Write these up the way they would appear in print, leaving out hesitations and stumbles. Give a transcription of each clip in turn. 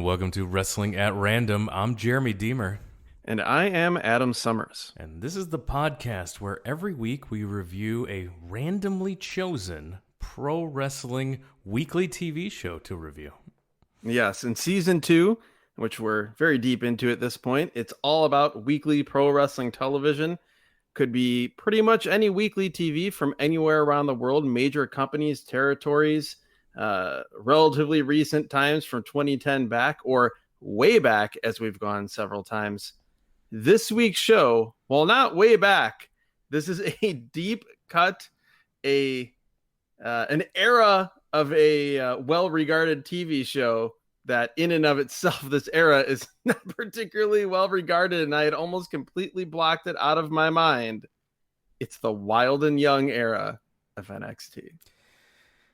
Welcome to Wrestling at Random. I'm Jeremy Deemer. And I am Adam Summers. And this is the podcast where every week we review a randomly chosen pro wrestling weekly TV show to review. Yes, in season 2, which we're very deep into at this point, it's all about weekly pro wrestling television. Could be pretty much any weekly TV from anywhere around the world, major companies, territories, relatively recent times from 2010 back or way back as we've gone several times. This week's show, well, not way back, this is a deep cut, an era of a well-regarded TV show that in and of itself, this era is not particularly well-regarded, and I had almost completely blocked it out of my mind. It's the Wild and Young era of NXT.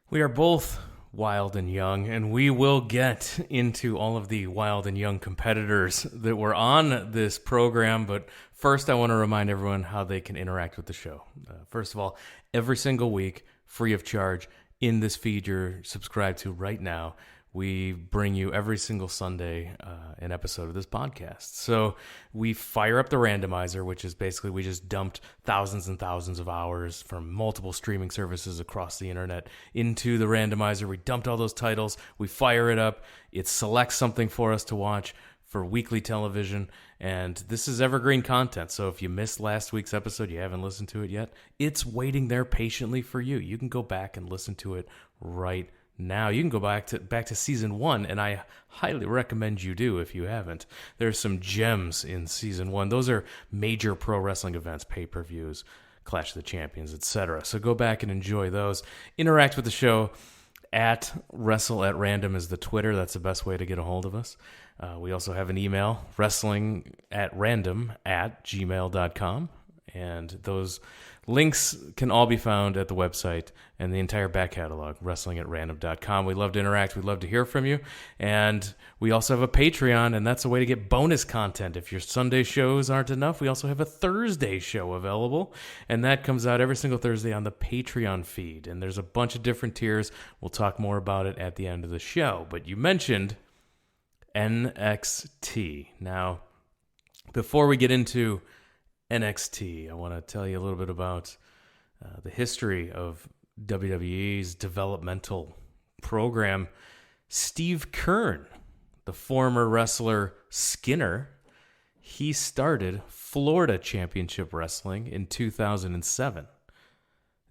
We are both wild and young, and we will get into all of the wild and young competitors that were on this program, but first I want to remind everyone how they can interact with the show. First of all, every single week, free of charge, in this feed you're subscribed to right now, we bring you every single Sunday an episode of this podcast. So we fire up the randomizer, which is basically we just dumped thousands and thousands of hours from multiple streaming services across the internet into the randomizer. We dumped all those titles. We fire it up. It selects something for us to watch for weekly television. And this is evergreen content. So if you missed last week's episode, you haven't listened to it yet, it's waiting there patiently for you. You can go back and listen to it right now. You can go back to season 1, and I highly recommend you do if you haven't. There's some gems in season 1. Those are major pro wrestling events, pay-per-views, Clash of the Champions, etc. So go back and enjoy those. Interact with the show at Wrestle at Random is the Twitter. That's the best way to get a hold of us. We also have an email, wrestlingatrandom@gmail.com. And those links can all be found at the website and the entire back catalog, wrestlingatrandom.com. We love to interact. We'd love to hear from you. And we also have a Patreon, and that's a way to get bonus content. If your Sunday shows aren't enough, we also have a Thursday show available, and that comes out every single Thursday on the Patreon feed. And there's a bunch of different tiers. We'll talk more about it at the end of the show. But you mentioned NXT. Now, before we get into NXT, I want to tell you a little bit about the history of WWE's developmental program. Steve Keirn, the former wrestler Skinner, he started Florida Championship Wrestling in 2007.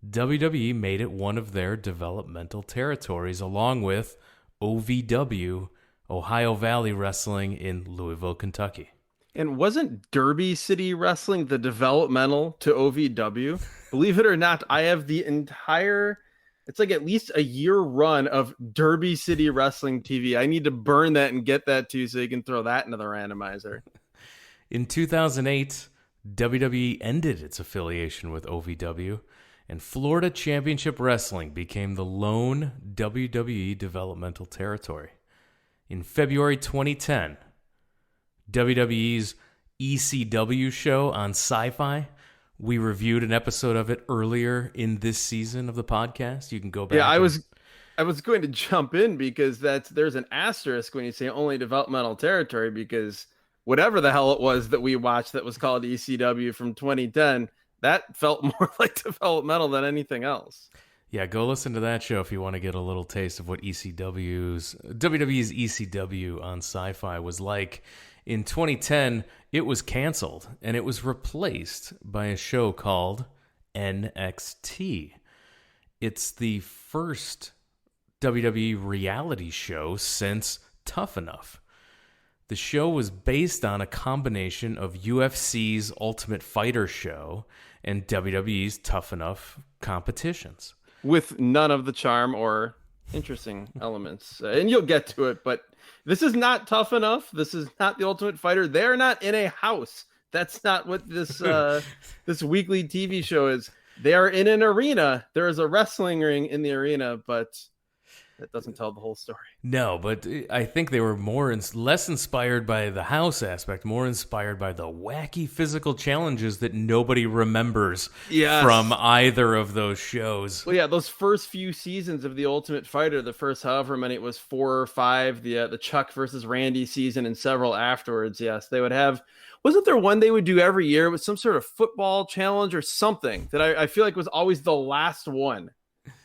WWE made it one of their developmental territories, along with OVW, Ohio Valley Wrestling in Louisville, Kentucky. And wasn't Derby City Wrestling the developmental to OVW? Believe it or not, I have the entire, it's like at least a year run of Derby City Wrestling TV. I need to burn that and get that too so you can throw that into the randomizer. In 2008, WWE ended its affiliation with OVW, and Florida Championship Wrestling became the lone WWE developmental territory. In February 2010, WWE's ECW show on Sci-Fi. We reviewed an episode of it earlier in this season of the podcast. You can go back. Yeah, I was going to jump in because there's an asterisk when you say only developmental territory, because whatever the hell it was that we watched that was called ECW from 2010, that felt more like developmental than anything else. Yeah, go listen to that show if you want to get a little taste of what WWE's ECW on Sci-Fi was like. In 2010, it was canceled, and it was replaced by a show called NXT. It's the first WWE reality show since Tough Enough. The show was based on a combination of UFC's Ultimate Fighter show and WWE's Tough Enough competitions. With none of the charm or interesting elements. And you'll get to it, but this is not Tough Enough. This is not the Ultimate Fighter. They're not in a house. That's not what this this weekly TV show is. They are in an arena. There is a wrestling ring in the arena, but It doesn't tell the whole story. No, but I think they were less inspired by the house aspect, more inspired by the wacky physical challenges that nobody remembers from either of those shows. Well, yeah, those first few seasons of The Ultimate Fighter, the first however many, it was 4 or 5, the Chuck versus Randy season and several afterwards, yes, they would have... Wasn't there one they would do every year with some sort of football challenge or something that I feel like was always the last one?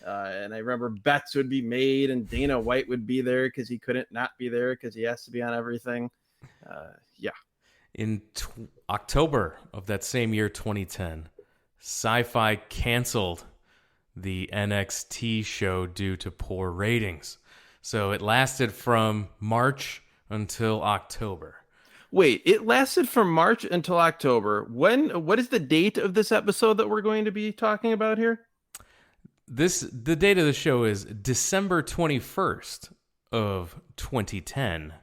And I remember bets would be made and Dana White would be there because he couldn't not be there because he has to be on everything. In October of that same year, 2010, Sci-Fi canceled the NXT show due to poor ratings. So it lasted from March until October. Wait, it lasted from March until October. What is the date of this episode that we're going to be talking about here? The date of the show is December 21st of 2010.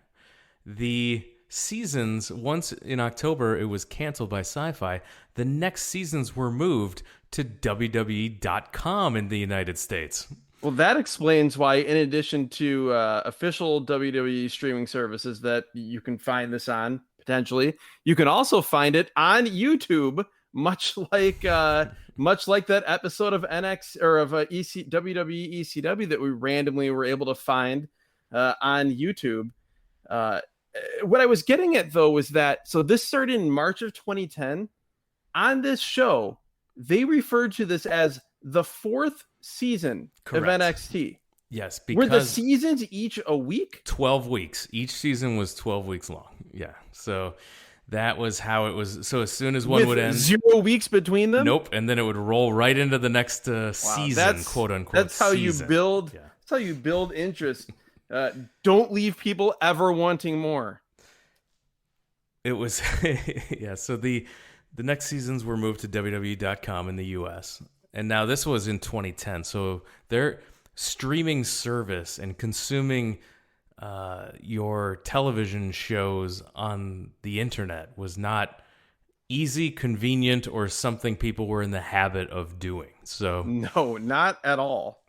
The seasons, once in October it was canceled by Sci-Fi, the next seasons were moved to WWE.com in the United States. Well, that explains why, in addition to official WWE streaming services that you can find this on, potentially, you can also find it on YouTube, much like that episode of NX or of WWE ECW that we randomly were able to find on YouTube. What I was getting at, though, was that, so this started in March of 2010. On this show, they referred to this as the 4th season Correct. of NXT. Yes, because were the seasons each a week? 12 weeks. Each season was 12 weeks long. Yeah. So that was how it was. So as soon as one would end, 0 weeks between them? Nope. And then it would roll right into the next season, quote unquote. That's how you build. Yeah. That's how you build interest. Don't leave people ever wanting more. It was yeah. So the next seasons were moved to WWE.com in the U.S. And now this was in 2010. So their streaming service and consuming your television shows on the internet was not easy, convenient, or something people were in the habit of doing. So no, not at all.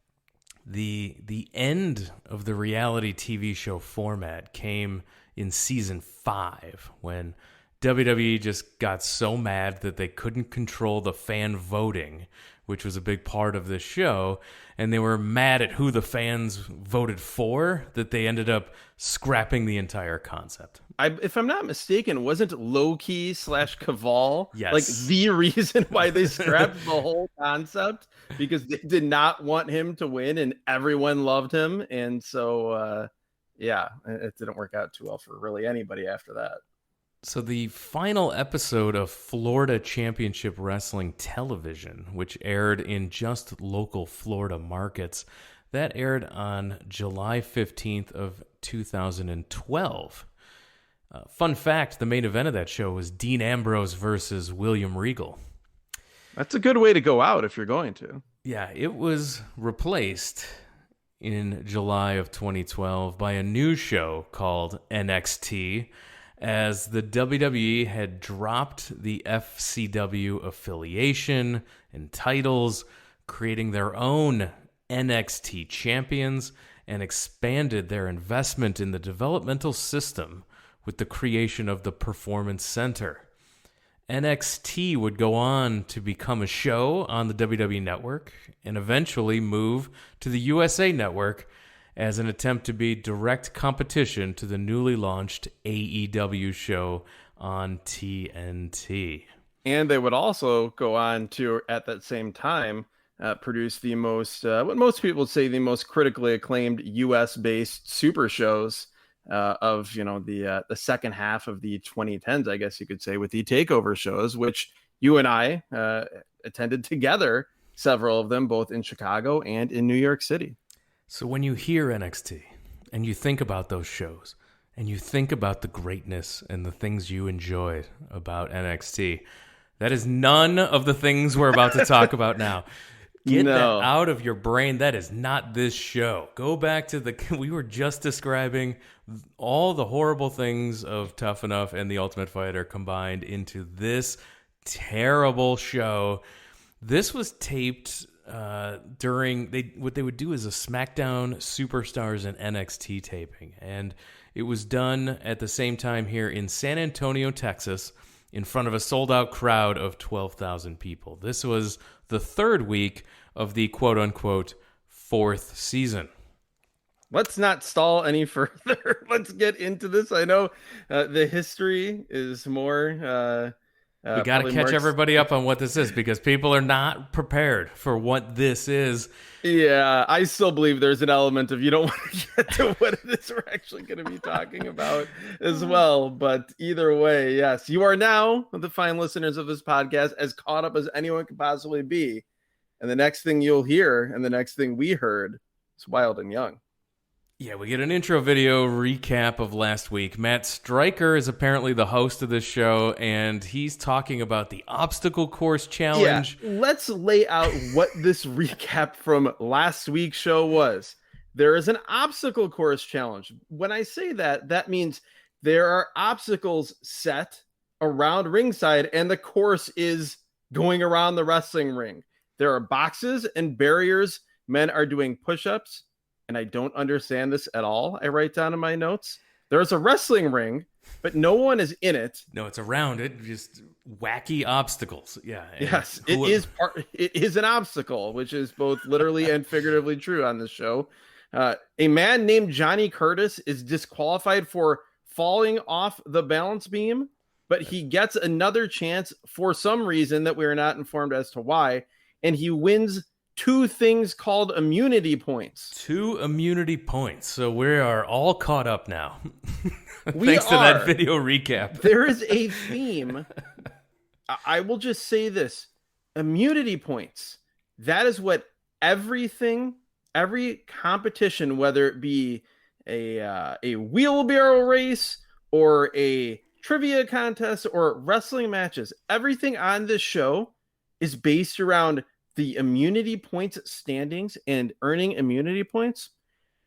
The end of the reality TV show format came in season 5 when WWE just got so mad that they couldn't control the fan voting, which was a big part of this show, and they were mad at who the fans voted for, that they ended up scrapping the entire concept. If I'm not mistaken, wasn't Low-Key / Kaval like the reason why they scrapped the whole concept? Because they did not want him to win, and everyone loved him, and so it didn't work out too well for really anybody after that. So the final episode of Florida Championship Wrestling Television, which aired in just local Florida markets, that aired on July 15th of 2012. Fun fact, the main event of that show was Dean Ambrose versus William Regal. That's a good way to go out if you're going to. Yeah, it was replaced in July of 2012 by a new show called NXT, as the WWE had dropped the FCW affiliation and titles, creating their own NXT champions, and expanded their investment in the developmental system with the creation of the Performance Center. NXT would go on to become a show on the WWE Network and eventually move to the USA Network as an attempt to be direct competition to the newly launched AEW show on TNT. And they would also go on to, at that same time, produce the most, what most people would say, the most critically acclaimed US-based super shows of, the second half of the 2010s, I guess you could say, with the takeover shows, which you and I attended together, several of them, both in Chicago and in New York City. So when you hear NXT and you think about those shows and you think about the greatness and the things you enjoyed about NXT, that is none of the things we're about to talk about now. Get that out of your brain. That is not this show. Go back to we were just describing all the horrible things of Tough Enough and The Ultimate Fighter combined into this terrible show. This was taped what they would do is a SmackDown Superstars and NXT taping, and it was done at the same time here in San Antonio, Texas, in front of a sold-out crowd of 12,000 people. This was the third week of the quote-unquote fourth season. Let's not stall any further. Let's get into this. I know the history is more... we got to catch everybody up on what this is, because people are not prepared for what this is. Yeah, I still believe there's an element of you don't want to get to what it is we're actually going to be talking about as well. But either way, yes, you are now, the fine listeners of this podcast, as caught up as anyone could possibly be. And the next thing you'll hear, and the next thing we heard, is Wild and Young. Yeah, we get an intro video recap of last week. Matt Stryker is apparently the host of this show, and he's talking about the obstacle course challenge. Yeah, let's lay out what this recap from last week's show was. There is an obstacle course challenge. When I say that, that means there are obstacles set around ringside, and the course is going around the wrestling ring. There are boxes and barriers. Men are doing push-ups. And I don't understand this at all. I write down in my notes. There's a wrestling ring, but no one is in it. No, it's around it. Just wacky obstacles. Yeah. Yes, it is an obstacle, which is both literally and figuratively true on this show. A man named Johnny Curtis is disqualified for falling off the balance beam, but he gets another chance for some reason that we are not informed as to why. And he wins 2 things called immunity points. 2 immunity points. So we are all caught up now. Thanks to that video recap. There is a theme. I will just say this. Immunity points. That is what every competition, whether it be a wheelbarrow race or a trivia contest or wrestling matches, everything on this show is based around the immunity points standings and earning immunity points.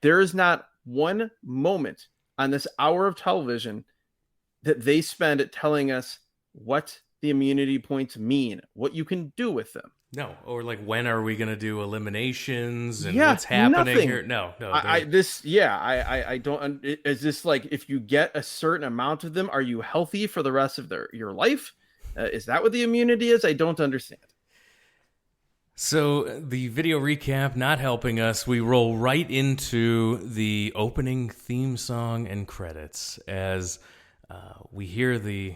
There is not one moment on this hour of television that they spend telling us what the immunity points mean, what you can do with them. No, or like, when are we going to do eliminations and what's happening nothing. here? No. I don't. Is this like, if you get a certain amount of them, are you healthy for the rest of your life? Is that what the immunity is? I don't understand. So the video recap not helping us, we roll right into the opening theme song and credits as we hear the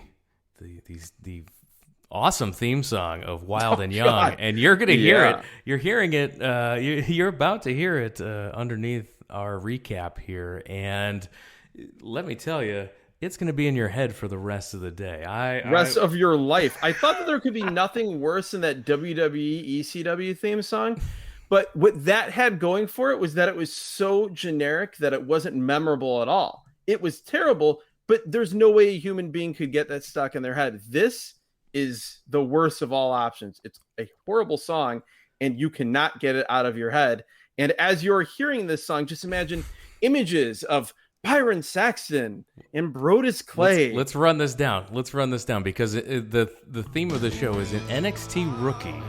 awesome theme song of Wild and Young, God. And you're going to hear it. You're hearing it. You're about to hear it underneath our recap here, and let me tell you, it's going to be in your head for the rest of the day. Rest of your life. I thought that there could be nothing worse than that WWE ECW theme song. But what that had going for it was that it was so generic that it wasn't memorable at all. It was terrible, but there's no way a human being could get that stuck in their head. This is the worst of all options. It's a horrible song, and you cannot get it out of your head. And as you're hearing this song, just imagine images of Byron Saxton and Brotus Clay. Let's run this down. Because the theme of the show is an NXT rookie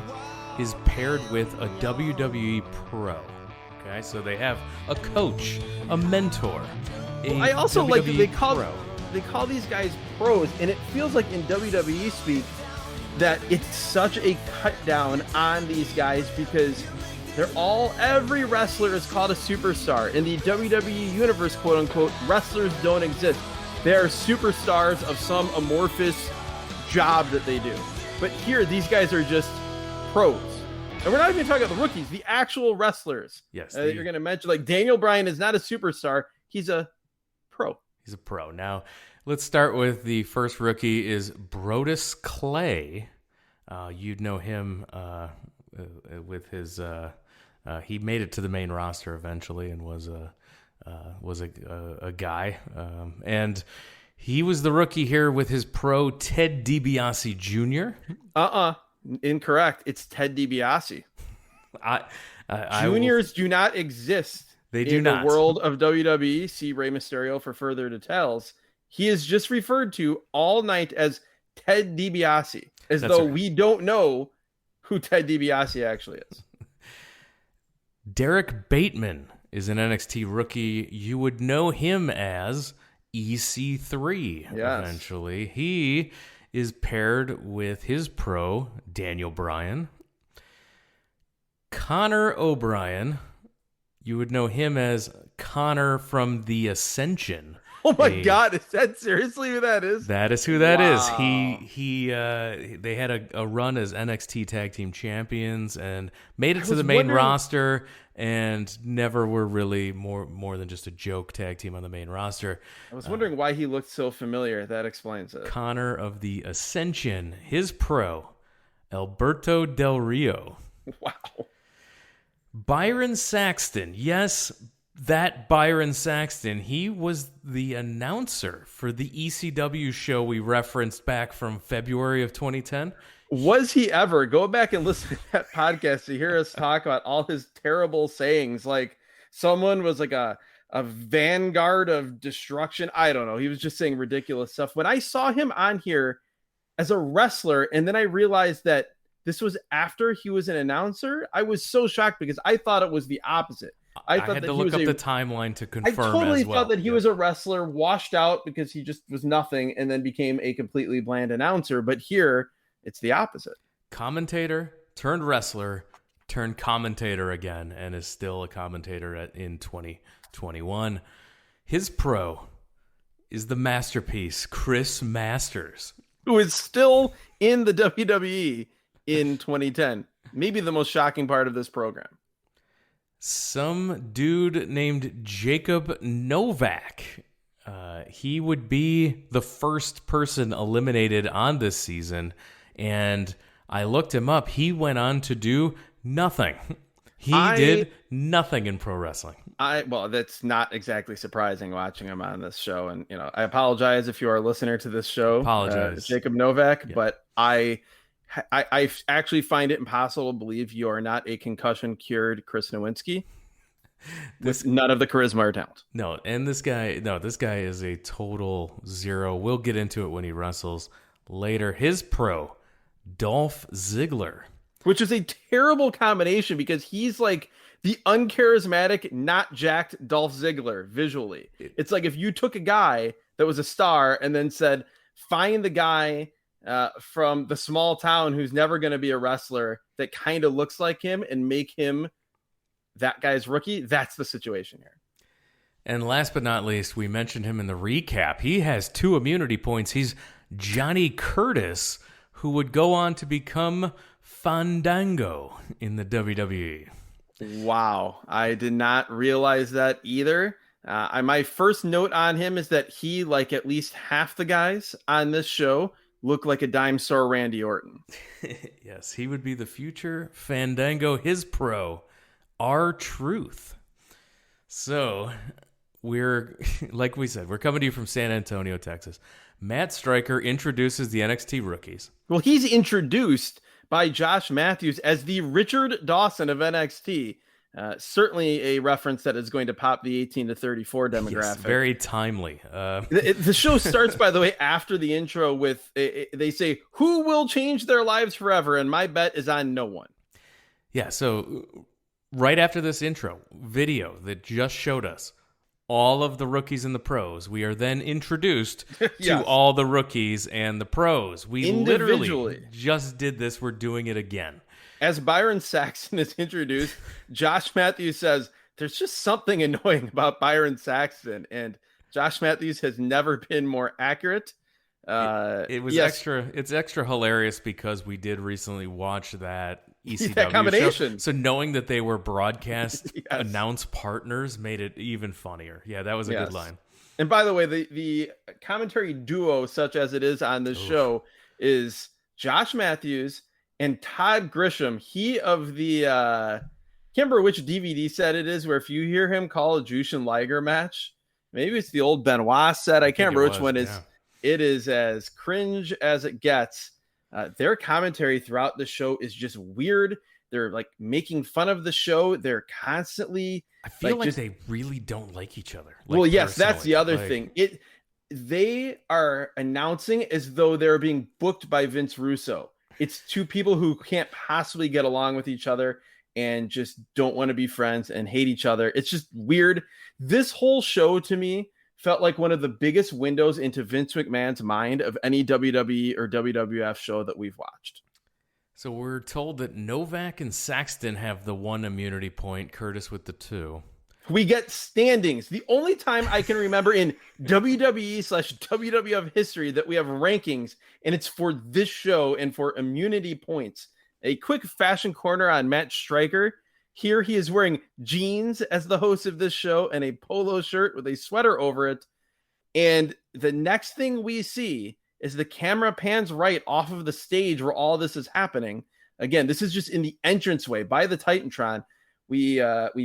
is paired with a WWE pro. Okay, so they have a coach, a mentor. I also WWE like that they call these guys pros, and it feels like in WWE speak that it's such a cut down on these guys because every wrestler is called a superstar. In the WWE universe, quote unquote, wrestlers don't exist. They are superstars of some amorphous job that they do. But here, these guys are just pros. And we're not even talking about the rookies, the actual wrestlers. Yes. That you're going to mention. Like Daniel Bryan is not a superstar. He's a pro. He's a pro. Now, let's start with the first rookie is Brotus Clay. You'd know him with his... he made it to the main roster eventually and was a guy. And he was the rookie here with his pro Ted DiBiase Jr. Incorrect. It's Ted DiBiase. Juniors do not exist. They do in not. The world of WWE. See Rey Mysterio for further details. He is just referred to all night as Ted DiBiase, as though we don't know who Ted DiBiase actually is. Derek Bateman is an NXT rookie. You would know him as EC3 eventually. He is paired with his pro, Daniel Bryan. Connor O'Brien, you would know him as Connor from The Ascension. Oh my God, is that seriously who that is? That is who that is. They had a run as NXT Tag Team Champions and made it to the main roster and never were really more than just a joke tag team on the main roster. I was wondering why he looked so familiar. That explains it. Connor of The Ascension, his pro, Alberto Del Rio. Wow. Byron Saxton, yes, that Byron Saxton, he was the announcer for the ECW show we referenced back from February of 2010. Was he ever? Go back and listen to that podcast to hear us talk about all his terrible sayings. Like someone was like a vanguard of destruction. I don't know. He was just saying ridiculous stuff. When I saw him on here as a wrestler, and then I realized that this was after he was an announcer, I was so shocked because I thought it was the opposite. I had to look up the timeline to confirm. I totally thought that he was a wrestler, washed out because he just was nothing, and then became a completely bland announcer. But here, it's the opposite. Commentator turned wrestler turned commentator again, and is still a commentator in 2021. His pro is the masterpiece, Chris Masters, who is still in the WWE in 2010. Maybe the most shocking part of this program. Some dude named Jacob Novak. He would be the first person eliminated on this season, and I looked him up. He went on to do nothing. He did nothing in pro wrestling. Well, that's not exactly surprising watching him on this show, and I apologize if you are a listener to this show. Apologize, Jacob Novak, yeah. But I actually find it impossible to believe you are not a concussion-cured Chris Nowinski with none of the charisma or talent. No, and this guy is a total zero. We'll get into it when he wrestles later. His pro, Dolph Ziggler. Which is a terrible combination because he's like the uncharismatic, not jacked Dolph Ziggler visually. It's like if you took a guy that was a star and then said, find the guy from the small town who's never going to be a wrestler that kind of looks like him and make him that guy's rookie. That's the situation here. And last but not least, we mentioned him in the recap. He has 2 immunity points. He's Johnny Curtis, who would go on to become Fandango in the WWE. Wow. I did not realize that either. My first note on him is that he, like at least half the guys on this show, look like a dime store Randy Orton. Yes, he would be the future Fandango. His pro, R-Truth. So we're, like we said, we're coming to you from San Antonio, Texas. Matt Stryker introduces the NXT rookies. Well, he's introduced by Josh Matthews as the Richard Dawson of NXT. Certainly a reference that is going to pop the 18 to 34 demographic. Yes, very timely. The show starts, by the way, after the intro with, they say, who will change their lives forever? And my bet is on no one. Yeah, so right after this intro video that just showed us all of the rookies and the pros, we are then introduced to all the rookies and the pros. We literally just did this. We're doing it again. As Byron Saxton is introduced, Josh Matthews says, there's just something annoying about Byron Saxton. And Josh Matthews has never been more accurate. It's extra hilarious because we did recently watch that ECW that combination show. So knowing that they were broadcast announce partners made it even funnier. Yeah, that was a good line. And by the way, the commentary duo, such as it is on this show, is Josh Matthews and Todd Grisham. He of the can't remember which DVD set it is, where if you hear him call a Jushin Liger match, maybe it's the old Benoit set. I can't remember which one is. It is as cringe as it gets. Their commentary throughout the show is just weird. They're like making fun of the show. They're constantly. I feel like they really don't like each other. Well, yes, that's the other thing. They are announcing as though they're being booked by Vince Russo. It's 2 people who can't possibly get along with each other. and just don't want to be friends and hate each other. It's just weird. This whole show to me felt like one of the biggest windows into Vince McMahon's mind of any WWE or WWF show that we've watched. So we're told that Novak and Saxton have the 1 immunity point, Curtis with the 2. We get standings. The only time I can remember in WWE/WWF history that we have rankings, and it's for this show and for immunity points. A quick fashion corner on Matt Stryker. Here he is wearing jeans as the host of this show and a polo shirt with a sweater over it. And the next thing we see is the camera pans right off of the stage where all this is happening. Again, this is just in the entranceway by the Titantron. We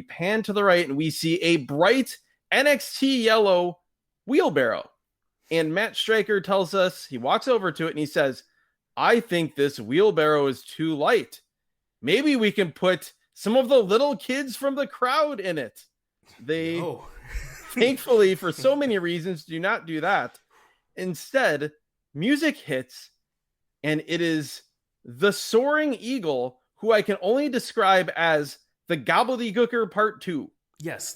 pan to the right and we see a bright NXT yellow wheelbarrow. And Matt Stryker tells us, he walks over to it and he says, I think this wheelbarrow is too light. Maybe we can put some of the little kids from the crowd in it. They, thankfully, for so many reasons, do not do that. Instead, music hits, and it is the Soaring Eagle, who I can only describe as the Gobbledygooker Part 2. Yes,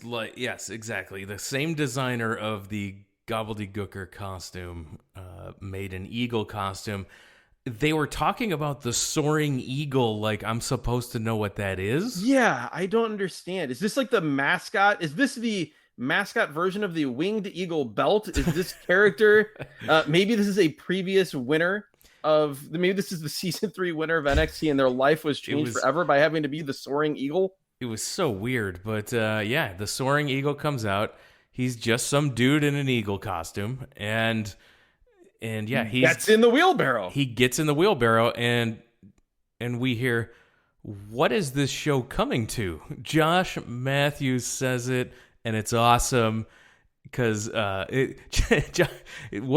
exactly. The same designer of the Gobbledygooker costume made an eagle costume. They were talking about the Soaring Eagle like I'm supposed to know what that is. Yeah, I don't understand. Is this like the mascot? Is this the mascot version of the Winged Eagle belt? Is this character? Maybe this is a previous winner of... Maybe this is the season 3 winner of NXT and their life was changed forever by having to be the Soaring Eagle. It was so weird, but the Soaring Eagle comes out. He's just some dude in an eagle costume, and he gets in the wheelbarrow. He gets in the wheelbarrow, and we hear, "What is this show coming to?" Josh Matthews says it, and it's awesome because what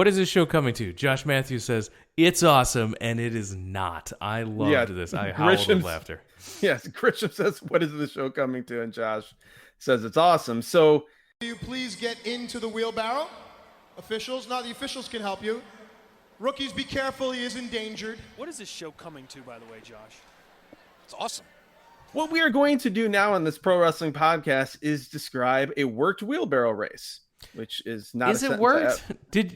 is this show coming to? Josh Matthews says it's awesome, and it is not. I loved this. I howled with laughter. Yes, Grisham says, "What is the show coming to?" And Josh says it's awesome. So, will you please get into the wheelbarrow? Officials, the officials can help you. Rookies, be careful. He is endangered. What is this show coming to, by the way, Josh? It's awesome. What we are going to do now on this pro wrestling podcast is describe a worked wheelbarrow race, which is not. Is it worked? It's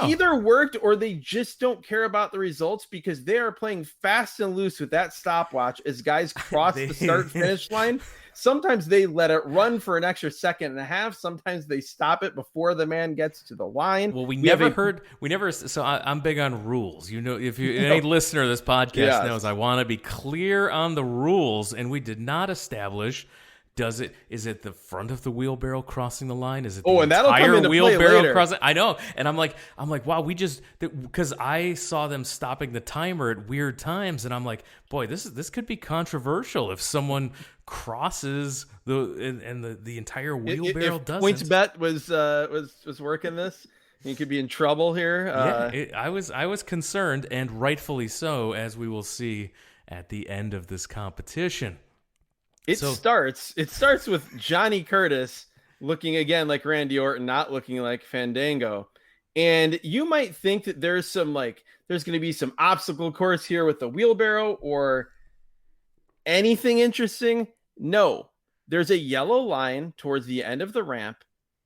either worked or they just don't care about the results because they are playing fast and loose with that stopwatch as guys cross the start-finish line. Sometimes they let it run for an extra second and a half. Sometimes they stop it before the man gets to the line. Well, so I'm big on rules. You know, if any listener of this podcast knows, I want to be clear on the rules, and we did not establish. Is it the front of the wheelbarrow crossing the line? Is it the entire wheelbarrow crossing? I know. And I'm like, wow, because I saw them stopping the timer at weird times, and I'm like, boy, this could be controversial if someone crosses the entire wheelbarrow doesn't. PointsBet was working this. You could be in trouble here. I was concerned, and rightfully so, as we will see at the end of this competition. It starts with Johnny Curtis looking again like Randy Orton, not looking like Fandango. And you might think that there's going to be some obstacle course here with the wheelbarrow or anything interesting. No, there's a yellow line towards the end of the ramp.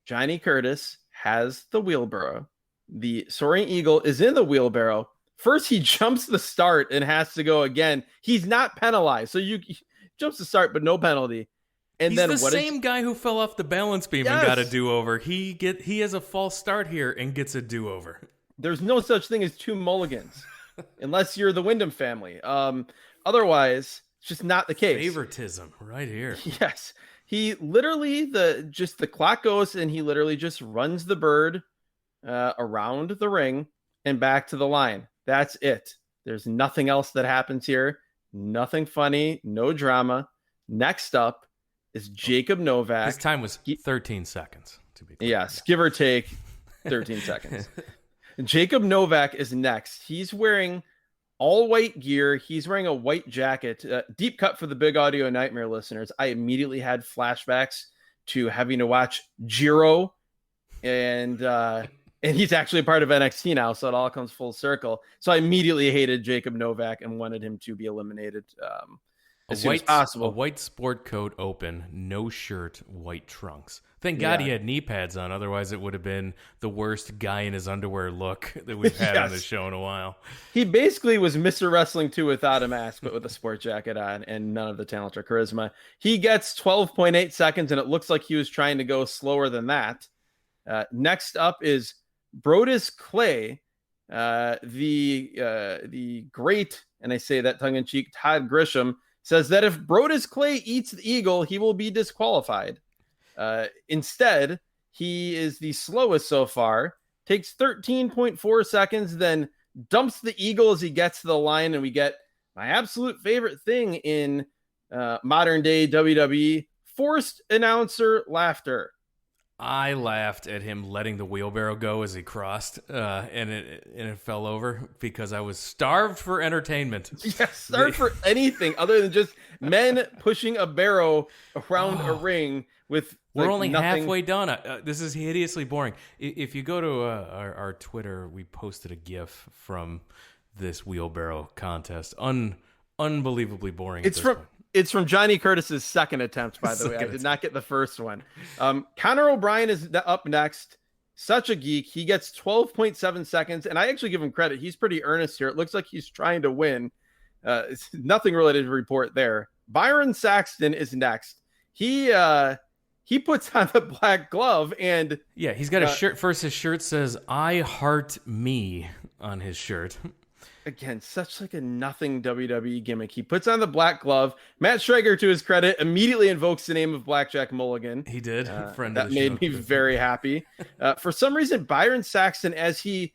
Johnny Curtis has the wheelbarrow. The Soaring Eagle is in the wheelbarrow. First, he jumps the start and has to go again. He's not penalized. So jumps the start, but no penalty. And he's then the same guy who fell off the balance beam and got a do-over. He has a false start here and gets a do-over. There's no such thing as 2 mulligans unless you're the Wyndham family. Otherwise, it's just not the case. Favoritism right here. Yes. He literally, the clock goes and he literally just runs the bird around the ring and back to the line. That's it. There's nothing else that happens here. Nothing funny, no drama. Next up is Jacob Novak. His time was 13 seconds, to be clear. Yes, give or take 13 seconds. Jacob Novak is next. He's wearing all white gear. He's wearing a white jacket. Deep cut for the Big Audio Nightmare listeners. I immediately had flashbacks to having to watch Jiro, and he's actually a part of NXT now, so it all comes full circle. So I immediately hated Jacob Novak and wanted him to be eliminated. as soon as possible. A white sport coat open, no shirt, white trunks. Thank God he had knee pads on. Otherwise, it would have been the worst guy in his underwear look that we've had on the show in a while. He basically was Mr. Wrestling 2 without a mask, but with a sport jacket on and none of the talent or charisma. He gets 12.8 seconds, and it looks like he was trying to go slower than that. Next up is Brotus Clay, the great, and I say that tongue-in-cheek, Todd Grisham, says that if Brotus Clay eats the eagle, he will be disqualified. Instead, he is the slowest so far, takes 13.4 seconds, then dumps the eagle as he gets to the line, and we get my absolute favorite thing in modern day WWE, forced announcer laughter. I laughed at him letting the wheelbarrow go as he crossed, and it fell over because I was starved for entertainment. Yeah, starved for anything other than just men pushing a barrow around a ring with. We're only nothing. halfway done. This is hideously boring. If you go to our Twitter, we posted a GIF from this wheelbarrow contest. Unbelievably boring. It's from Johnny Curtis's second attempt, by the way. I did not get the first one. Conor O'Brien is up next. Such a geek. He gets 12.7 seconds, and I actually give him credit. He's pretty earnest here. It looks like he's trying to win. It's nothing related to report there. Byron Saxton is next. He puts on the black glove, and he's got a shirt. First, his shirt says "I heart me" on his shirt. Again, such like a nothing WWE gimmick. He puts on the black glove. Matt Striker, to his credit, immediately invokes the name of Blackjack Mulligan. He did. Friend that made me very happy. For some reason, Byron Saxton, as he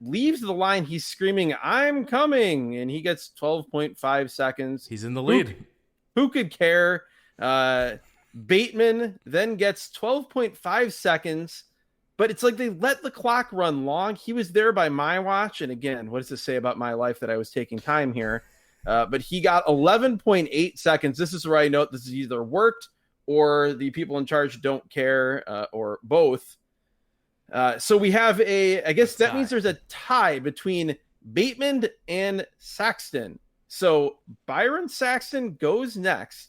leaves the line, he's screaming, "I'm coming!" and he gets 12.5 seconds. He's in the lead. Who could care? Bateman then gets 12.5 seconds, but it's like they let the clock run long. He was there by my watch. And again, what does this say about my life that I was taking time here? But he got 11.8 seconds. This is where I note this is either worked or the people in charge don't care, or both. So we have I guess that means there's a tie between Bateman and Saxton. So Byron Saxton goes next.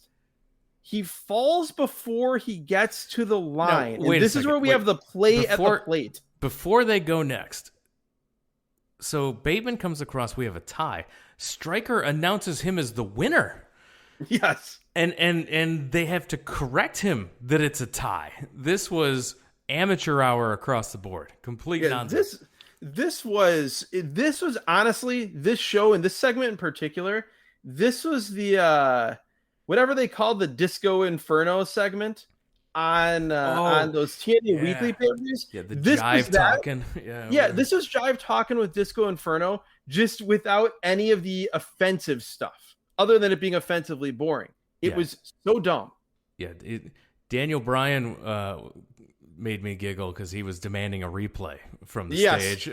He falls before he gets to the line. No, this is where we have the play at the plate. Before they go next. So Bateman comes across. We have a tie. Striker announces him as the winner. Yes. And they have to correct him that it's a tie. This was amateur hour across the board. Complete nonsense. This was honestly, this show and this segment in particular, this was the whatever they called the Disco Inferno segment on those TNA Weekly pay-per-views. Yeah, Jive Talking. This was Jive Talking with Disco Inferno, just without any of the offensive stuff, other than it being offensively boring. It was so dumb. Yeah, Daniel Bryan made me giggle because he was demanding a replay from the stage.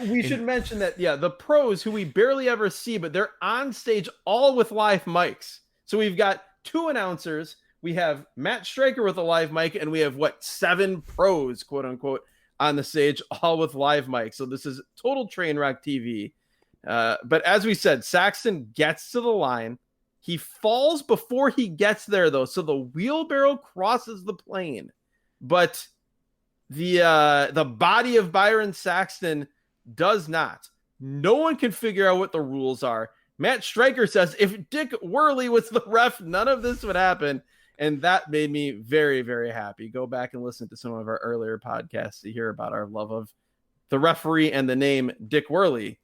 We should mention that, the pros, who we barely ever see, but they're on stage all with live mics. So we've got two announcers. We have Matt Striker with a live mic, and we have 7 pros, quote unquote, on the stage, all with live mics. So this is total train wreck TV. But as we said, Saxton gets to the line. He falls before he gets there, though. So the wheelbarrow crosses the plane, but the body of Byron Saxton does not. No one can figure out what the rules are. Matt Striker says if Dick Worley was the ref, none of this would happen. And that made me very, very happy. Go back and listen to some of our earlier podcasts to hear about our love of the referee and the name Dick Worley.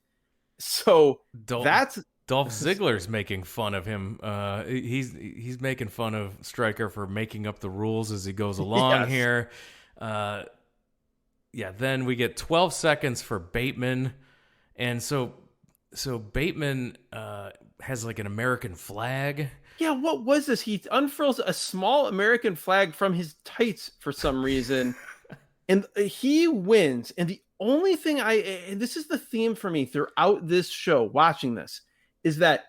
So that's Dolph Ziggler's making fun of him. He's making fun of Striker for making up the rules as he goes along here. Then we get 12 seconds for Bateman. And so Bateman has like an American flag. Yeah, what was this? He unfurls a small American flag from his tights for some reason. And he wins. And the only thing and this is the theme for me throughout this show, watching this, is that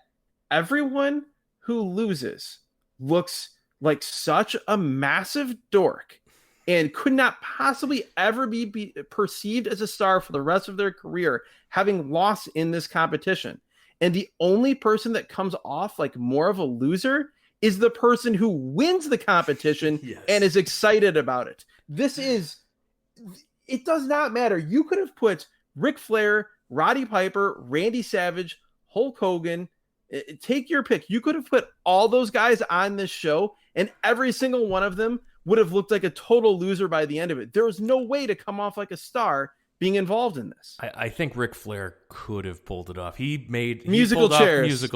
everyone who loses looks like such a massive dork and could not possibly ever be perceived as a star for the rest of their career, having lost in this competition. And the only person that comes off like more of a loser is the person who wins the competition and is excited about it. It does not matter. You could have put Ric Flair, Roddy Piper, Randy Savage, Hulk Hogan, take your pick. You could have put all those guys on this show, and every single one of them would have looked like a total loser by the end of it. There was no way to come off like a star being involved in this. I think Ric Flair could have pulled it off. He musical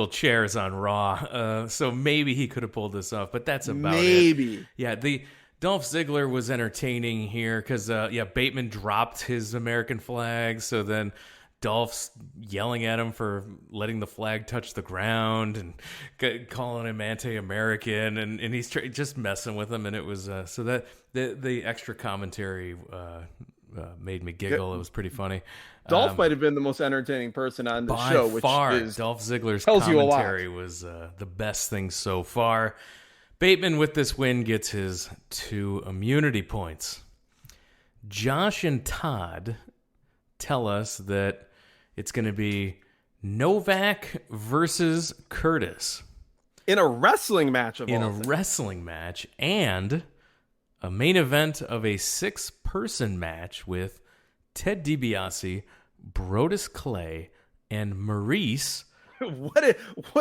chairs on Raw, so maybe he could have pulled this off, but that's about it. Maybe. Yeah, the Dolph Ziggler was entertaining here because, Bateman dropped his American flag, so then Dolph's yelling at him for letting the flag touch the ground and calling him anti-American, and he's just messing with him, and it was so that the extra commentary made me giggle. It was pretty funny. Dolph might have been the most entertaining person on the show, which Dolph Ziggler's commentary was the best thing so far. Bateman with this win gets his 2 immunity points. Josh and Todd tell us that it's going to be Novak versus Curtis. In a wrestling match and a main event of a 6-person match with Ted DiBiase, Brotus Clay, and Maryse. What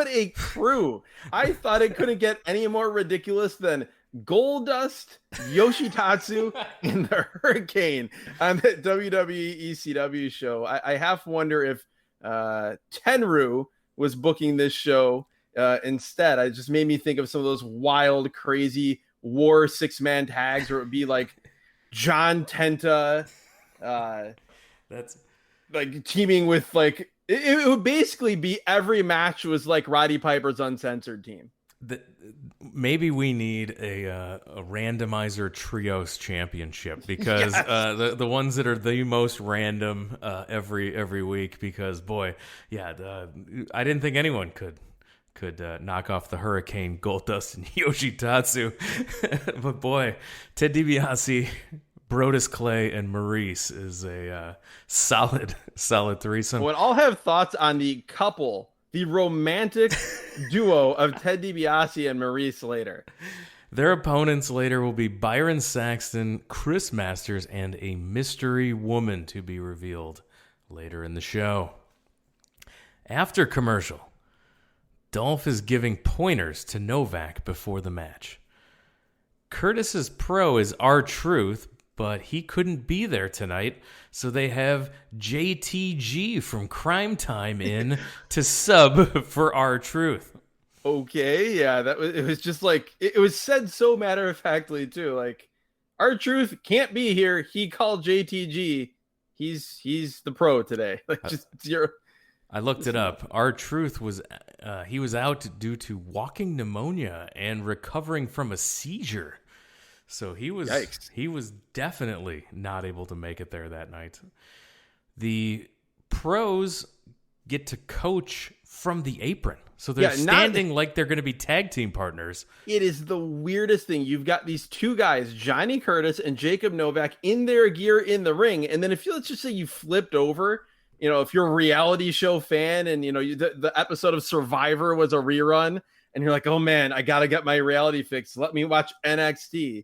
a crew. I thought it couldn't get any more ridiculous than Goldust, Yoshitatsu, and the Hurricane on the WWE ECW show. I half wonder if Tenryu was booking this show instead. It just made me think of some of those wild, crazy war 6-man tags where it would be like John Tenta, that's like teaming with like it would basically be every match was like Roddy Piper's Uncensored team. Maybe we need a randomizer trios championship because the ones that are the most random every week, because boy, I didn't think anyone could knock off the Hurricane, Goldust, and Yoshitatsu. But boy, Ted DiBiase, Brotus Clay, and Maryse is a solid threesome. Well, I'll have thoughts on the couple, the romantic duo of Ted DiBiase and Maryse later. Their opponents later will be Byron Saxton, Chris Masters, and a mystery woman to be revealed later in the show. After commercial, Dolph is giving pointers to Novak before the match. Curtis's pro is R-Truth, but he couldn't be there tonight, so they have JTG from Crime Time in to sub for R-Truth. Okay, yeah, it was just like it was said so matter-of-factly too. Like, R-Truth can't be here. He called JTG. He's the pro today. Like, just zero. I looked it up. R-Truth was he was out due to walking pneumonia and recovering from a seizure. So he was Yikes. He was definitely not able to make it there that night. The pros get to coach from the apron. So they're standing like they're going to be tag team partners. It is the weirdest thing. You've got these 2 guys, Johnny Curtis and Jacob Novak, in their gear in the ring. And then if let's just say you flipped over, if you're a reality show fan and, the episode of Survivor was a rerun and you're like, oh man, I got to get my reality fix. Let me watch NXT.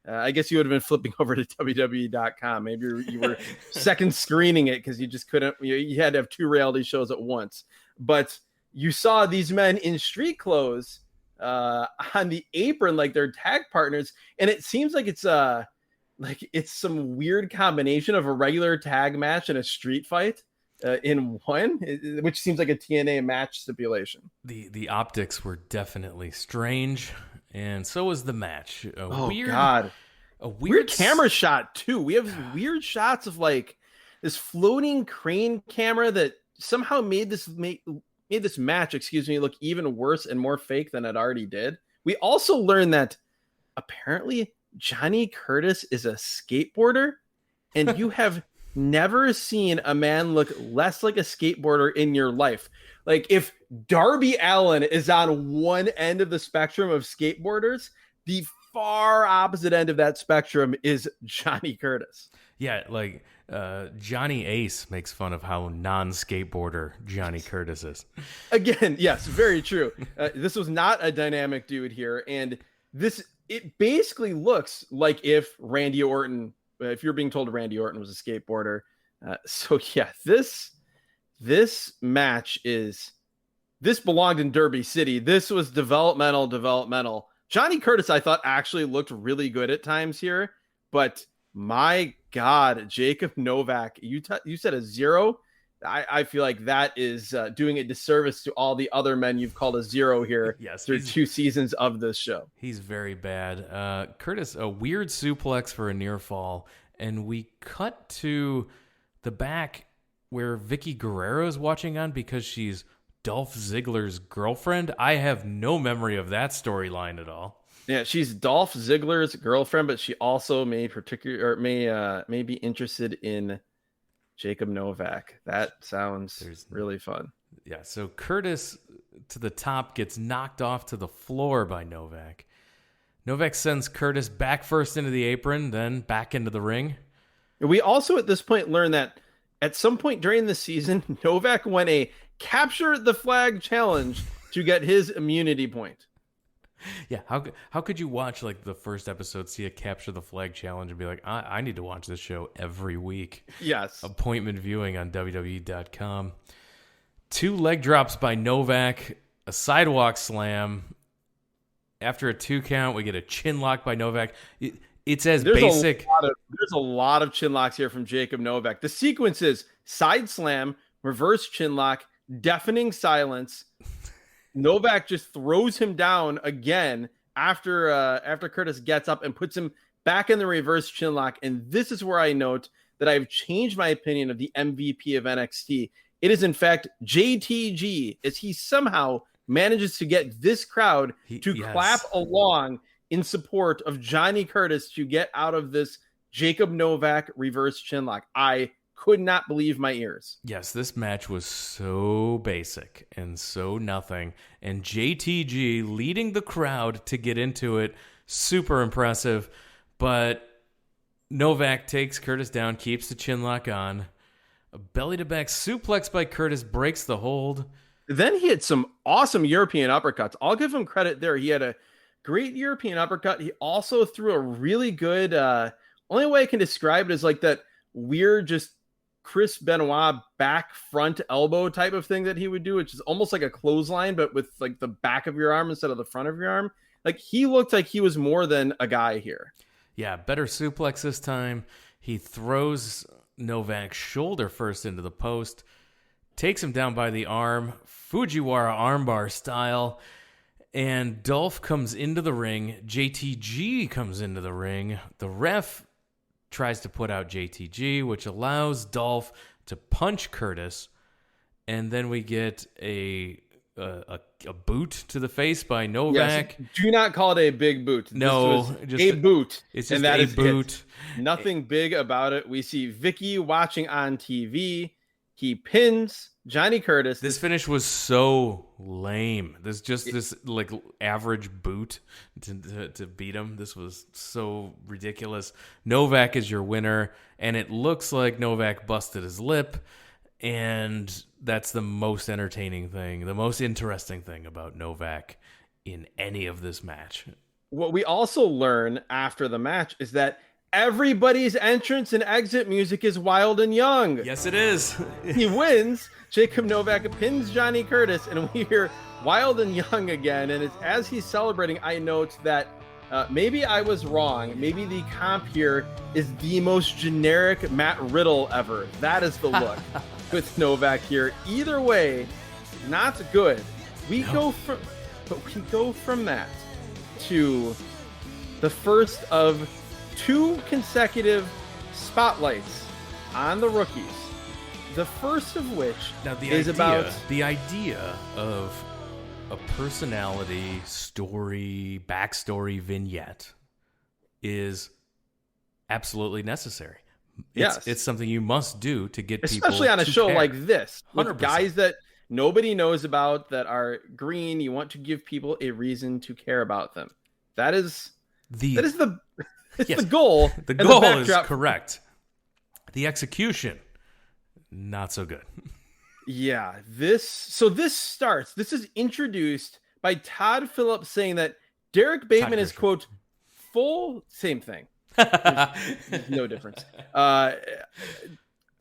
I guess you would have been flipping over to WWE.com. Maybe you were second screening it because you just couldn't. You had to have 2 reality shows at once. But you saw these men in street clothes on the apron like they're tag partners, and it seems like it's some weird combination of a regular tag match and a street fight in one, which seems like a TNA match stipulation. The optics were definitely strange. And so was the match. A weird camera shot too. We have weird shots of like this floating crane camera that somehow made this match, look even worse and more fake than it already did. We also learned that apparently Johnny Curtis is a skateboarder, and you have never seen a man look less like a skateboarder in your life. Like, if Darby Allin is on one end of the spectrum of skateboarders, the far opposite end of that spectrum is Johnny Curtis. Yeah, like Johnny Ace makes fun of how non-skateboarder Johnny Curtis is. Again, yes, very true. This was not a dynamic dude here, and it basically looks like if Randy Orton, if you're being told Randy Orton was a skateboarder. So yeah, this match this belonged in Derby City. This was developmental. Johnny Curtis, I thought, actually looked really good at times here, but my God, Jacob Novak, you said a 0. I feel like that is doing a disservice to all the other men you've called a 0 here. Yes, through 2 seasons of this show. He's very bad. Curtis, a weird suplex for a near fall, and we cut to the back where Vicky Guerrero is watching on because she's Dolph Ziggler's girlfriend. I have no memory of that storyline at all. Yeah, she's Dolph Ziggler's girlfriend, but she also may be interested in Jacob Novak. That sounds really fun. Yeah, so Curtis to the top gets knocked off to the floor by Novak. Novak sends Curtis back first into the apron, then back into the ring. We also at this point learn that at some point during the season, Novak won a capture the flag challenge to get his immunity point. Yeah, how could you watch like the first episode, see a capture the flag challenge, and be like, I need to watch this show every week? Yes. Appointment viewing on WWE.com. 2 leg drops by Novak, a sidewalk slam. After a 2 count, we get a chin lock by Novak. It's basic. There's a lot of chin locks here from Jacob Novak. The sequence is side slam, reverse chin lock, deafening silence. Novak just throws him down again after Curtis gets up and puts him back in the reverse chin lock. And this is where I note that I've changed my opinion of the MVP of NXT. It is, in fact, JTG, as he somehow manages to get this crowd to clap along in support of Johnny Curtis to get out of this Jacob Novak reverse chin lock. I could not believe my ears. Yes, this match was so basic and so nothing. And JTG leading the crowd to get into it, super impressive. But Novak takes Curtis down, keeps the chin lock on. A belly-to-back suplex by Curtis breaks the hold. Then he had some awesome European uppercuts. I'll give him credit there. He had a great European uppercut. He also threw a really good, only way I can describe it is like that weird, just Chris Benoit back front elbow type of thing that he would do, which is almost like a clothesline, but with like the back of your arm instead of the front of your arm. Like he looked like he was more than a guy here. Yeah, better suplex this time. He throws Novak's shoulder first into the post, takes him down by the arm, Fujiwara armbar style, and Dolph comes into the ring. JTG comes into the ring. The ref tries to put out JTG, which allows Dolph to punch Curtis, and then we get a boot to the face by Novak. Yes, do not call it a big boot. No, this was just a boot. It's just a boot. Nothing big about it. We see Vicky watching on TV. He pins Johnny Curtis. This finish was so lame. There's just this like average boot to beat him. This was so ridiculous. Novak is your winner, and it looks like Novak busted his lip, and that's the most entertaining thing, the most interesting thing about Novak in any of this match. What we also learn after the match is that everybody's entrance and exit music is Wild and Young. Yes, it is. He wins. Jacob Novak pins Johnny Curtis, and we hear Wild and Young again. And it's as he's celebrating, I note that maybe I was wrong. Maybe the comp here is the most generic Matt Riddle ever. That is the look with Novak here. Either way, not good. We go from that to the first of 2 consecutive spotlights on the rookies. The first of which about the idea of a personality story, backstory vignette is absolutely necessary. It's something you must do to get people, especially on a show care. Like this, with 100%. Guys that nobody knows about that are green. You want to give people a reason to care about them. That is the goal. The goal is correct. The execution, not so good. Yeah, this is introduced by Todd Phillips saying that Derek Bateman is, quote, same thing. There's no difference.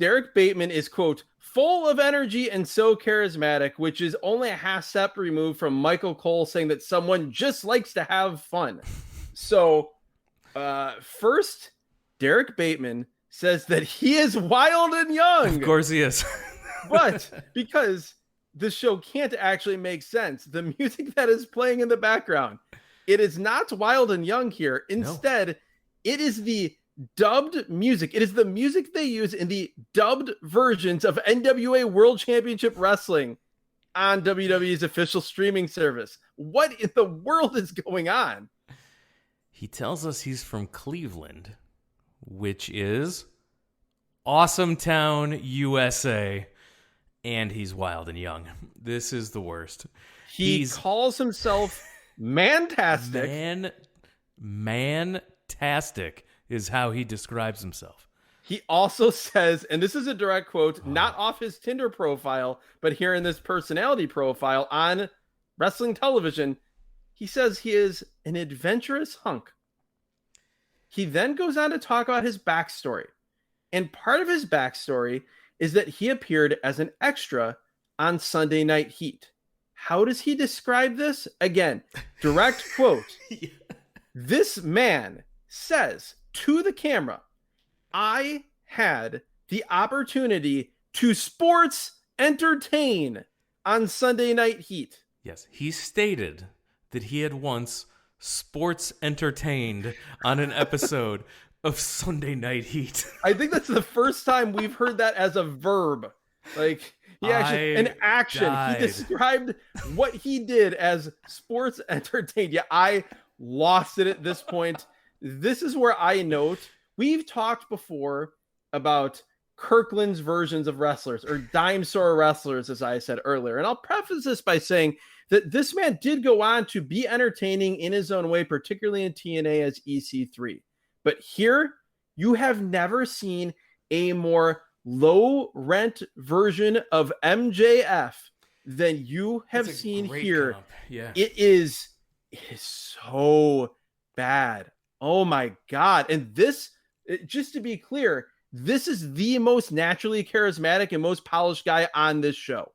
Derek Bateman is, quote, full of energy and so charismatic, which is only a half step removed from Michael Cole saying that someone just likes to have fun. So, first, Derek Bateman says that he is wild and young. Of course he is. But because the show can't actually make sense, the music that is playing in the background, it is not wild and young here. Instead, it is the dubbed music. It is the music they use in the dubbed versions of NWA World Championship Wrestling on WWE's official streaming service. What in the world is going on? He tells us he's from Cleveland, which is awesome town, USA. And he's wild and young. This is the worst. He's calls himself Mantastic. Mantastic is how he describes himself. He also says, and this is a direct quote, not off his Tinder profile, but here in this personality profile on wrestling television, he says he is an adventurous hunk. He then goes on to talk about his backstory. And part of his backstory is that he appeared as an extra on Sunday Night Heat. How does he describe this? Again, direct quote. Yeah. This man says to the camera, I had the opportunity to sports entertain on Sunday Night Heat. Yes, he stated that he had once sports entertained on an episode of Sunday Night Heat. I think that's the first time we've heard that as a verb. Like, he actually, an action. Died. He described what he did as sports entertained. Yeah, I lost it at this point. This is where I note, we've talked before about Kirkland's versions of wrestlers, or dime store wrestlers, as I said earlier. And I'll preface this by saying that this man did go on to be entertaining in his own way, particularly in TNA as EC3. But here, you have never seen a more low-rent version of MJF than you have seen here. Comp. Yeah. It is so bad. Oh, my God. And this, just to be clear, this is the most naturally charismatic and most polished guy on this show.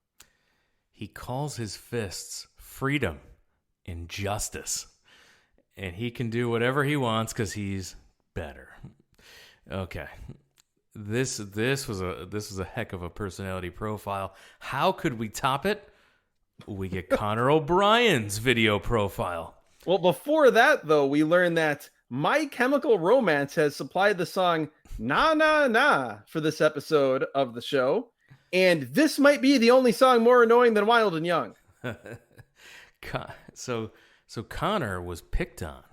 He calls his fists freedom and justice. And he can do whatever he wants because he's better. Okay. This was a heck of a personality profile. How could we top it? We get Connor O'Brien's video profile. Well, before that, though, we learned that My Chemical Romance has supplied the song Na Na Na for this episode of the show. And this might be the only song more annoying than Wild and Young. So Connor was picked on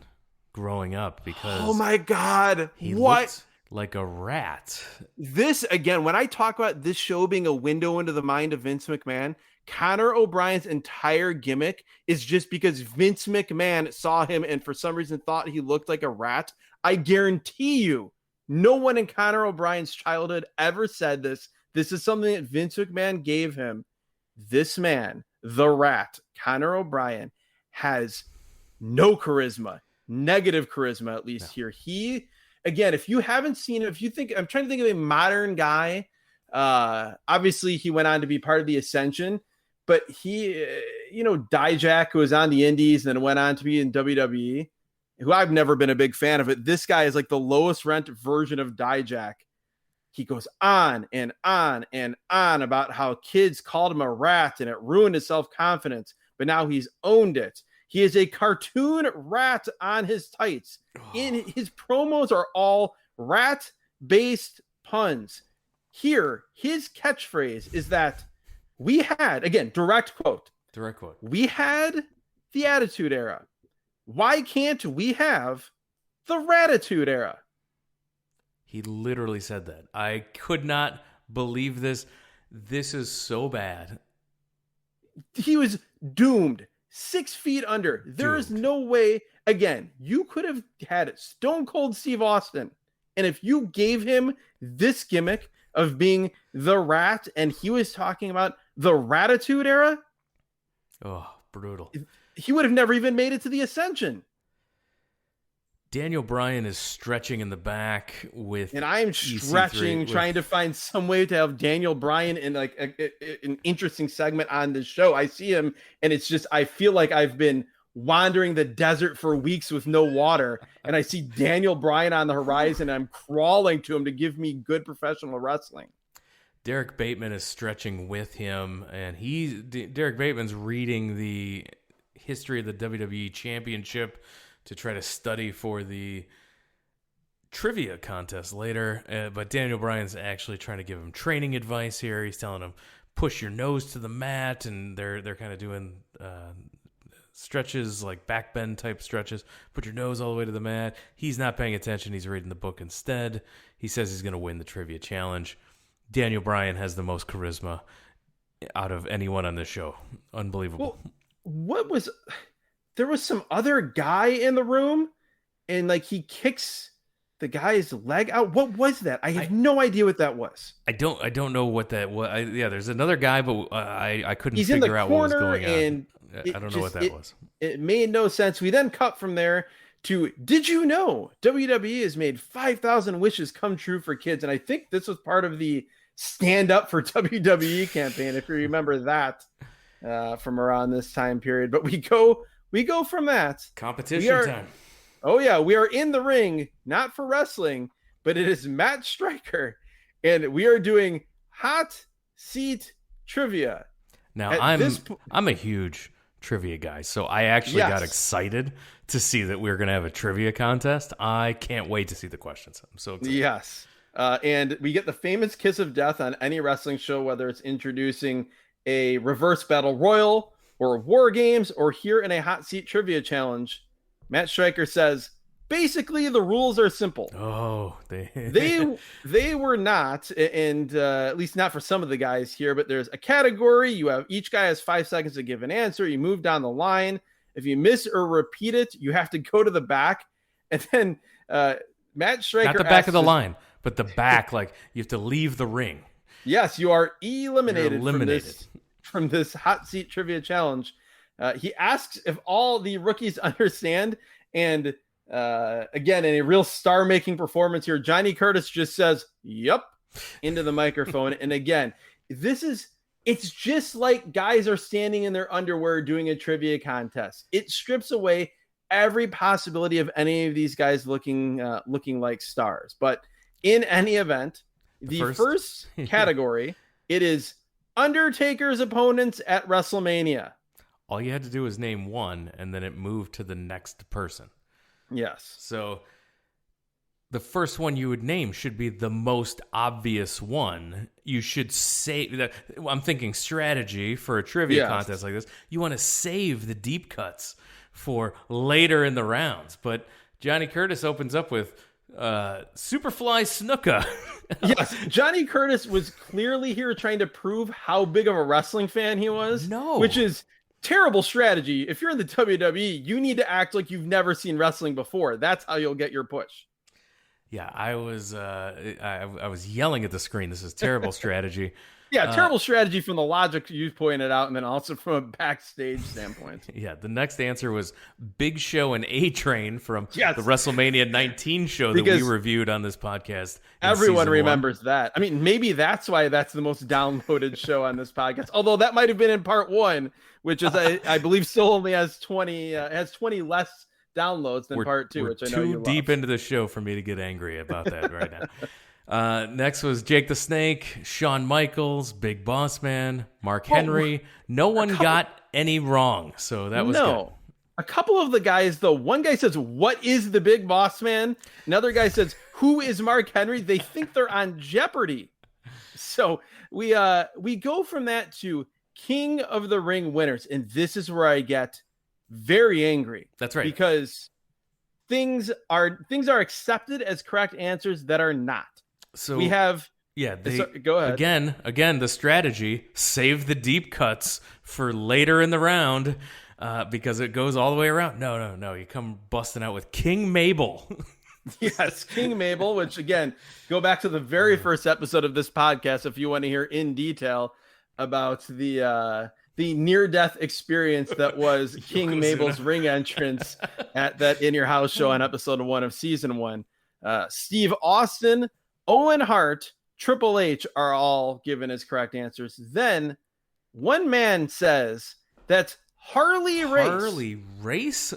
growing up because oh my God, he what? Looked like a rat. This, again, when I talk about this show being a window into the mind of Vince McMahon, Connor O'Brien's entire gimmick is just because Vince McMahon saw him and for some reason thought he looked like a rat. I guarantee you, no one in Connor O'Brien's childhood ever said this. This is something that Vince McMahon gave him. This man, the rat, Connor O'Brien, has no charisma, negative charisma, at least here. He, again, if you haven't seen him, if you think, I'm trying to think of a modern guy. Obviously, he went on to be part of the Ascension, but he, Dijak, who was on the Indies and then went on to be in WWE, who I've never been a big fan of it. This guy is like the lowest rent version of Dijak. He goes on and on and on about how kids called him a rat and it ruined his self-confidence, but now he's owned it. He is a cartoon rat on his tights. In his promos are all rat-based puns. Here, his catchphrase is that we had, again, direct quote. We had the Attitude Era. Why can't we have the Ratitude Era? He literally said that. I could not believe this. This is so bad. He was doomed. 6 feet under. There is no way. Again, you could have had Stone Cold Steve Austin And if you gave him this gimmick of being the rat and he was talking about the Ratitude era, oh, brutal. He would have never even made it to the Ascension. Daniel Bryan is stretching in the back with, and I'm stretching, trying to find some way to have Daniel Bryan in like an interesting segment on this show. I see him, and it's just I feel like I've been wandering the desert for weeks with no water, and I see Daniel Bryan on the horizon. And I'm crawling to him to give me good professional wrestling. Derek Bateman is stretching with him, and Derek Bateman's reading the history of the WWE Championship to try to study for the trivia contest later. But Daniel Bryan's actually trying to give him training advice here. He's telling him, push your nose to the mat, and they're kind of doing stretches, like back bend type stretches. Put your nose all the way to the mat. He's not paying attention. He's reading the book instead. He says he's going to win the trivia challenge. Daniel Bryan has the most charisma out of anyone on this show. Unbelievable. Well, there was some other guy in the room, and like he kicks the guy's leg out. What was that? I have no idea what that was. I don't know what that was. There's another guy, but I couldn't He's figure in the out what was corner, going on. And I don't know what that was. It made no sense. We then cut from there to, did you know WWE has made 5,000 wishes come true for kids? And I think this was part of the Stand Up for WWE campaign, if you remember that from around this time period. But we go from that. Competition time. Oh, yeah. We are in the ring, not for wrestling, but it is Matt Striker. And we are doing hot seat trivia. Now, I'm a huge trivia guy, so I actually got excited to see that we were going to have a trivia contest. I can't wait to see the questions. I'm so excited. Yes. And we get the famous kiss of death on any wrestling show, whether it's introducing a reverse battle royal or war games or here in a hot seat trivia challenge. Matt Striker says, basically the rules are simple. Oh, they were not, and at least not for some of the guys here, but there's a category. Each guy has 5 seconds to give an answer. You move down the line. If you miss or repeat it, you have to go to the back. And then Matt Striker, not the back of the line, but the back, like you have to leave the ring. Yes, you are eliminated. From this hot seat trivia challenge. He asks if all the rookies understand, and again, in a real star-making performance here, Johnny Curtis just says, "Yep," into the microphone. And again, it's just like guys are standing in their underwear doing a trivia contest. It strips away every possibility of any of these guys looking like stars. But in any event, the first category, it is Undertaker's opponents at WrestleMania. All you had to do was name one, and then it moved to the next person. Yes. So the first one you would name should be the most obvious one. You should say that. I'm thinking strategy for a trivia contest like this. You want to save the deep cuts for later in the rounds. But Johnny Curtis opens up with Superfly Snuka. Yes, Johnny Curtis was clearly here trying to prove how big of a wrestling fan he was. No. Which is terrible strategy. If you're in the WWE, you need to act like you've never seen wrestling before. That's how you'll get your push. Yeah, I was yelling at the screen. This is terrible strategy. Yeah, terrible strategy from the logic you pointed out, and then also from a backstage standpoint. Yeah, the next answer was Big Show and A-Train from the WrestleMania 19 show that we reviewed on this podcast. Everyone remembers that. I mean, maybe that's why that's the most downloaded show on this podcast. Although that might have been in part 1, which is I believe still only has 20 less downloads than part 2, which I know you love. Too deep into the show for me to get angry about that right now. Next was Jake the Snake, Shawn Michaels, Big Boss Man, Mark Henry. No one got any wrong, so that was good. A couple of the guys, though, one guy says, "What is the Big Boss Man?" Another guy says, "Who is Mark Henry?" They think they're on Jeopardy. So we go from that to King of the Ring winners, and this is where I get very angry. That's right, because things are accepted as correct answers that are not. So we have go ahead. Again, the strategy, save the deep cuts for later in the round because it goes all the way around. No. You come busting out with King Mabel. Yes, King Mabel, which again, go back to the very first episode of this podcast if you want to hear in detail about the near-death experience that was King Mabel's ring entrance at that In Your House show on episode 1 of season 1. Steve Austin, Owen Hart, Triple H are all given as correct answers. Then one man says that Harley Race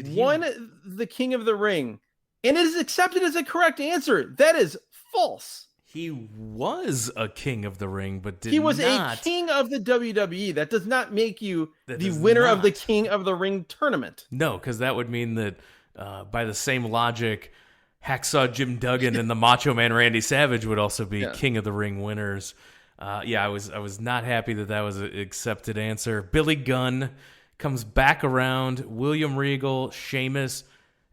won the King of the Ring, and it is accepted as a correct answer. That is false. He was a King of the Ring, but he was a King of the WWE. That does not make you the winner of the King of the Ring tournament. No, because that would mean that by the same logic, Hacksaw Jim Duggan and the Macho Man Randy Savage would also be King of the Ring winners. I was not happy that was an accepted answer. Billy Gunn comes back around. William Regal, Sheamus,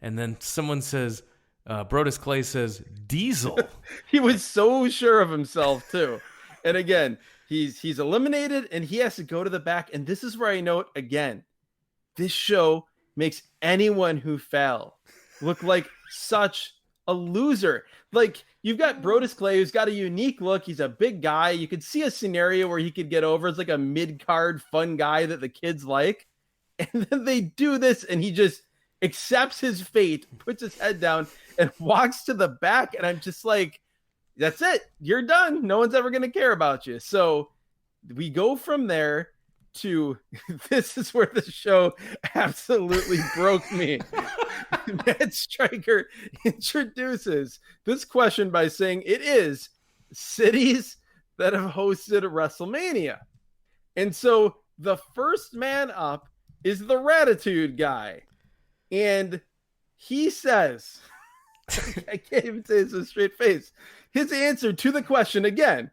and then someone says, Brotus Clay says Diesel. He was so sure of himself too. And again, he's eliminated and he has to go to the back. And this is where I note again, this show makes anyone who fell look like such a loser. Like, you've got Brotus Clay, who's got a unique look. He's a big guy. You could see a scenario where he could get over as like a mid-card fun guy that the kids like. And then they do this and he just accepts his fate, puts his head down and walks to the back. And I'm just like, that's it. You're done. No one's ever going to care about you. So we go from there to this is where the show absolutely broke me. Matt Stryker introduces this question by saying it is cities that have hosted WrestleMania. And so the first man up is the Ratitude guy. And he says, I can't even say this with a straight face. His answer to the question again,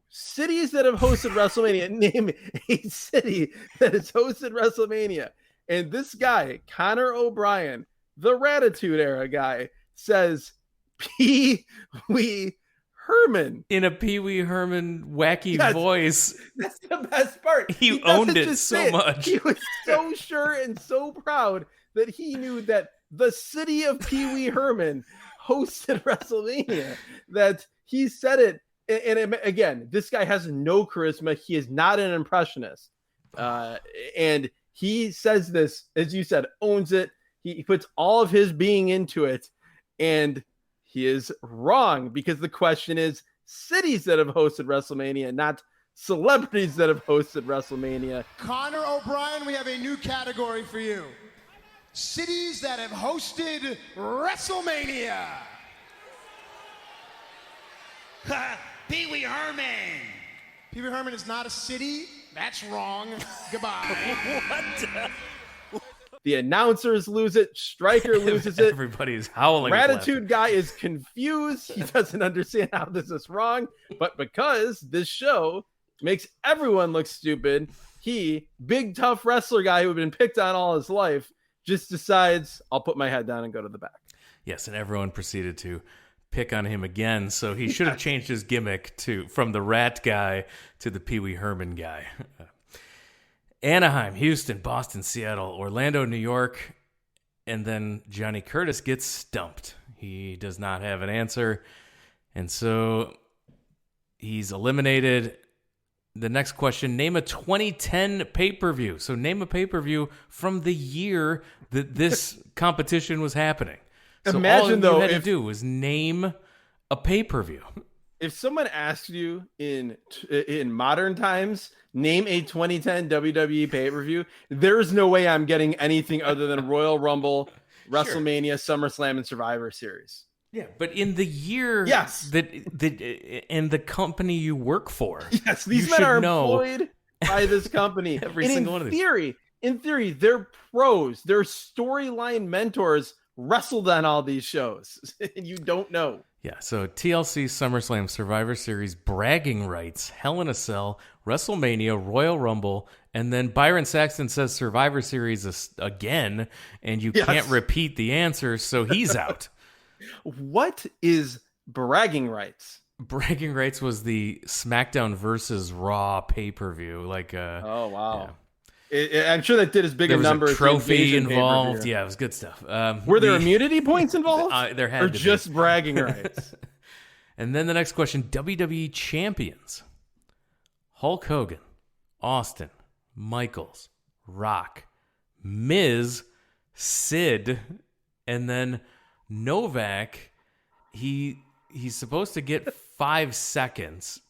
cities that have hosted WrestleMania, name a city that has hosted WrestleMania. And this guy, Connor O'Brien, the Ratitude era guy, says Pee Wee Herman. In a Pee Wee Herman wacky voice. That's the best part. He owned it so much. He was so sure and so proud that he knew that the city of Pee Wee Herman hosted WrestleMania, that he said it. And again, this guy has no charisma. He is not an impressionist. And he says this, as you said, owns it. He puts all of his being into it. And he is wrong, because the question is cities that have hosted WrestleMania, not celebrities that have hosted WrestleMania. Connor O'Brien, we have a new category for you. Cities that have hosted WrestleMania. Pee Wee Herman. Pee Wee Herman is not a city. That's wrong. Goodbye. What? The announcers lose it. Stryker loses it. Everybody's howling. Ratitude guy is confused. He doesn't understand how this is wrong. But because this show makes everyone look stupid, he, big tough wrestler guy who had been picked on all his life, just decides, I'll put my head down and go to the back. Yes, and everyone proceeded to pick on him again. So he should have changed his gimmick from the Rat guy to the Pee Wee Herman guy. Anaheim, Houston, Boston, Seattle, Orlando, New York, and then Johnny Curtis gets stumped. He does not have an answer, and so he's eliminated. The next question, name a 2010 pay-per-view. So name a pay-per-view from the year that this competition was happening. So imagine, all you had to do was name a pay-per-view. If someone asked you in modern times, name a 2010 WWE pay-per-view, there's no way I'm getting anything other than Royal Rumble, WrestleMania, SummerSlam, and Survivor Series. Yeah, but in the year that and the company you work for. Yes, these men are employed by this company. Every single one of these. In theory, they're pros. They're storyline mentors wrestled on all these shows. And you don't know. Yeah, so TLC, SummerSlam, Survivor Series, bragging rights, Hell in a Cell, WrestleMania, Royal Rumble, and then Byron Saxton says Survivor Series again, and you can't repeat the answer, so he's out. What is bragging rights? Bragging rights was the SmackDown versus Raw pay-per-view. Oh, wow. I'm sure that did as big There a was number. a as the trophy Invasion involved. pay-per-view. Yeah, it was good stuff. Were there immunity points involved? There had or to just be. bragging rights? And then the next question, WWE champions. Hulk Hogan, Austin, Michaels, Rock, Miz, Sid, and then Novak. He's supposed to get 5 seconds,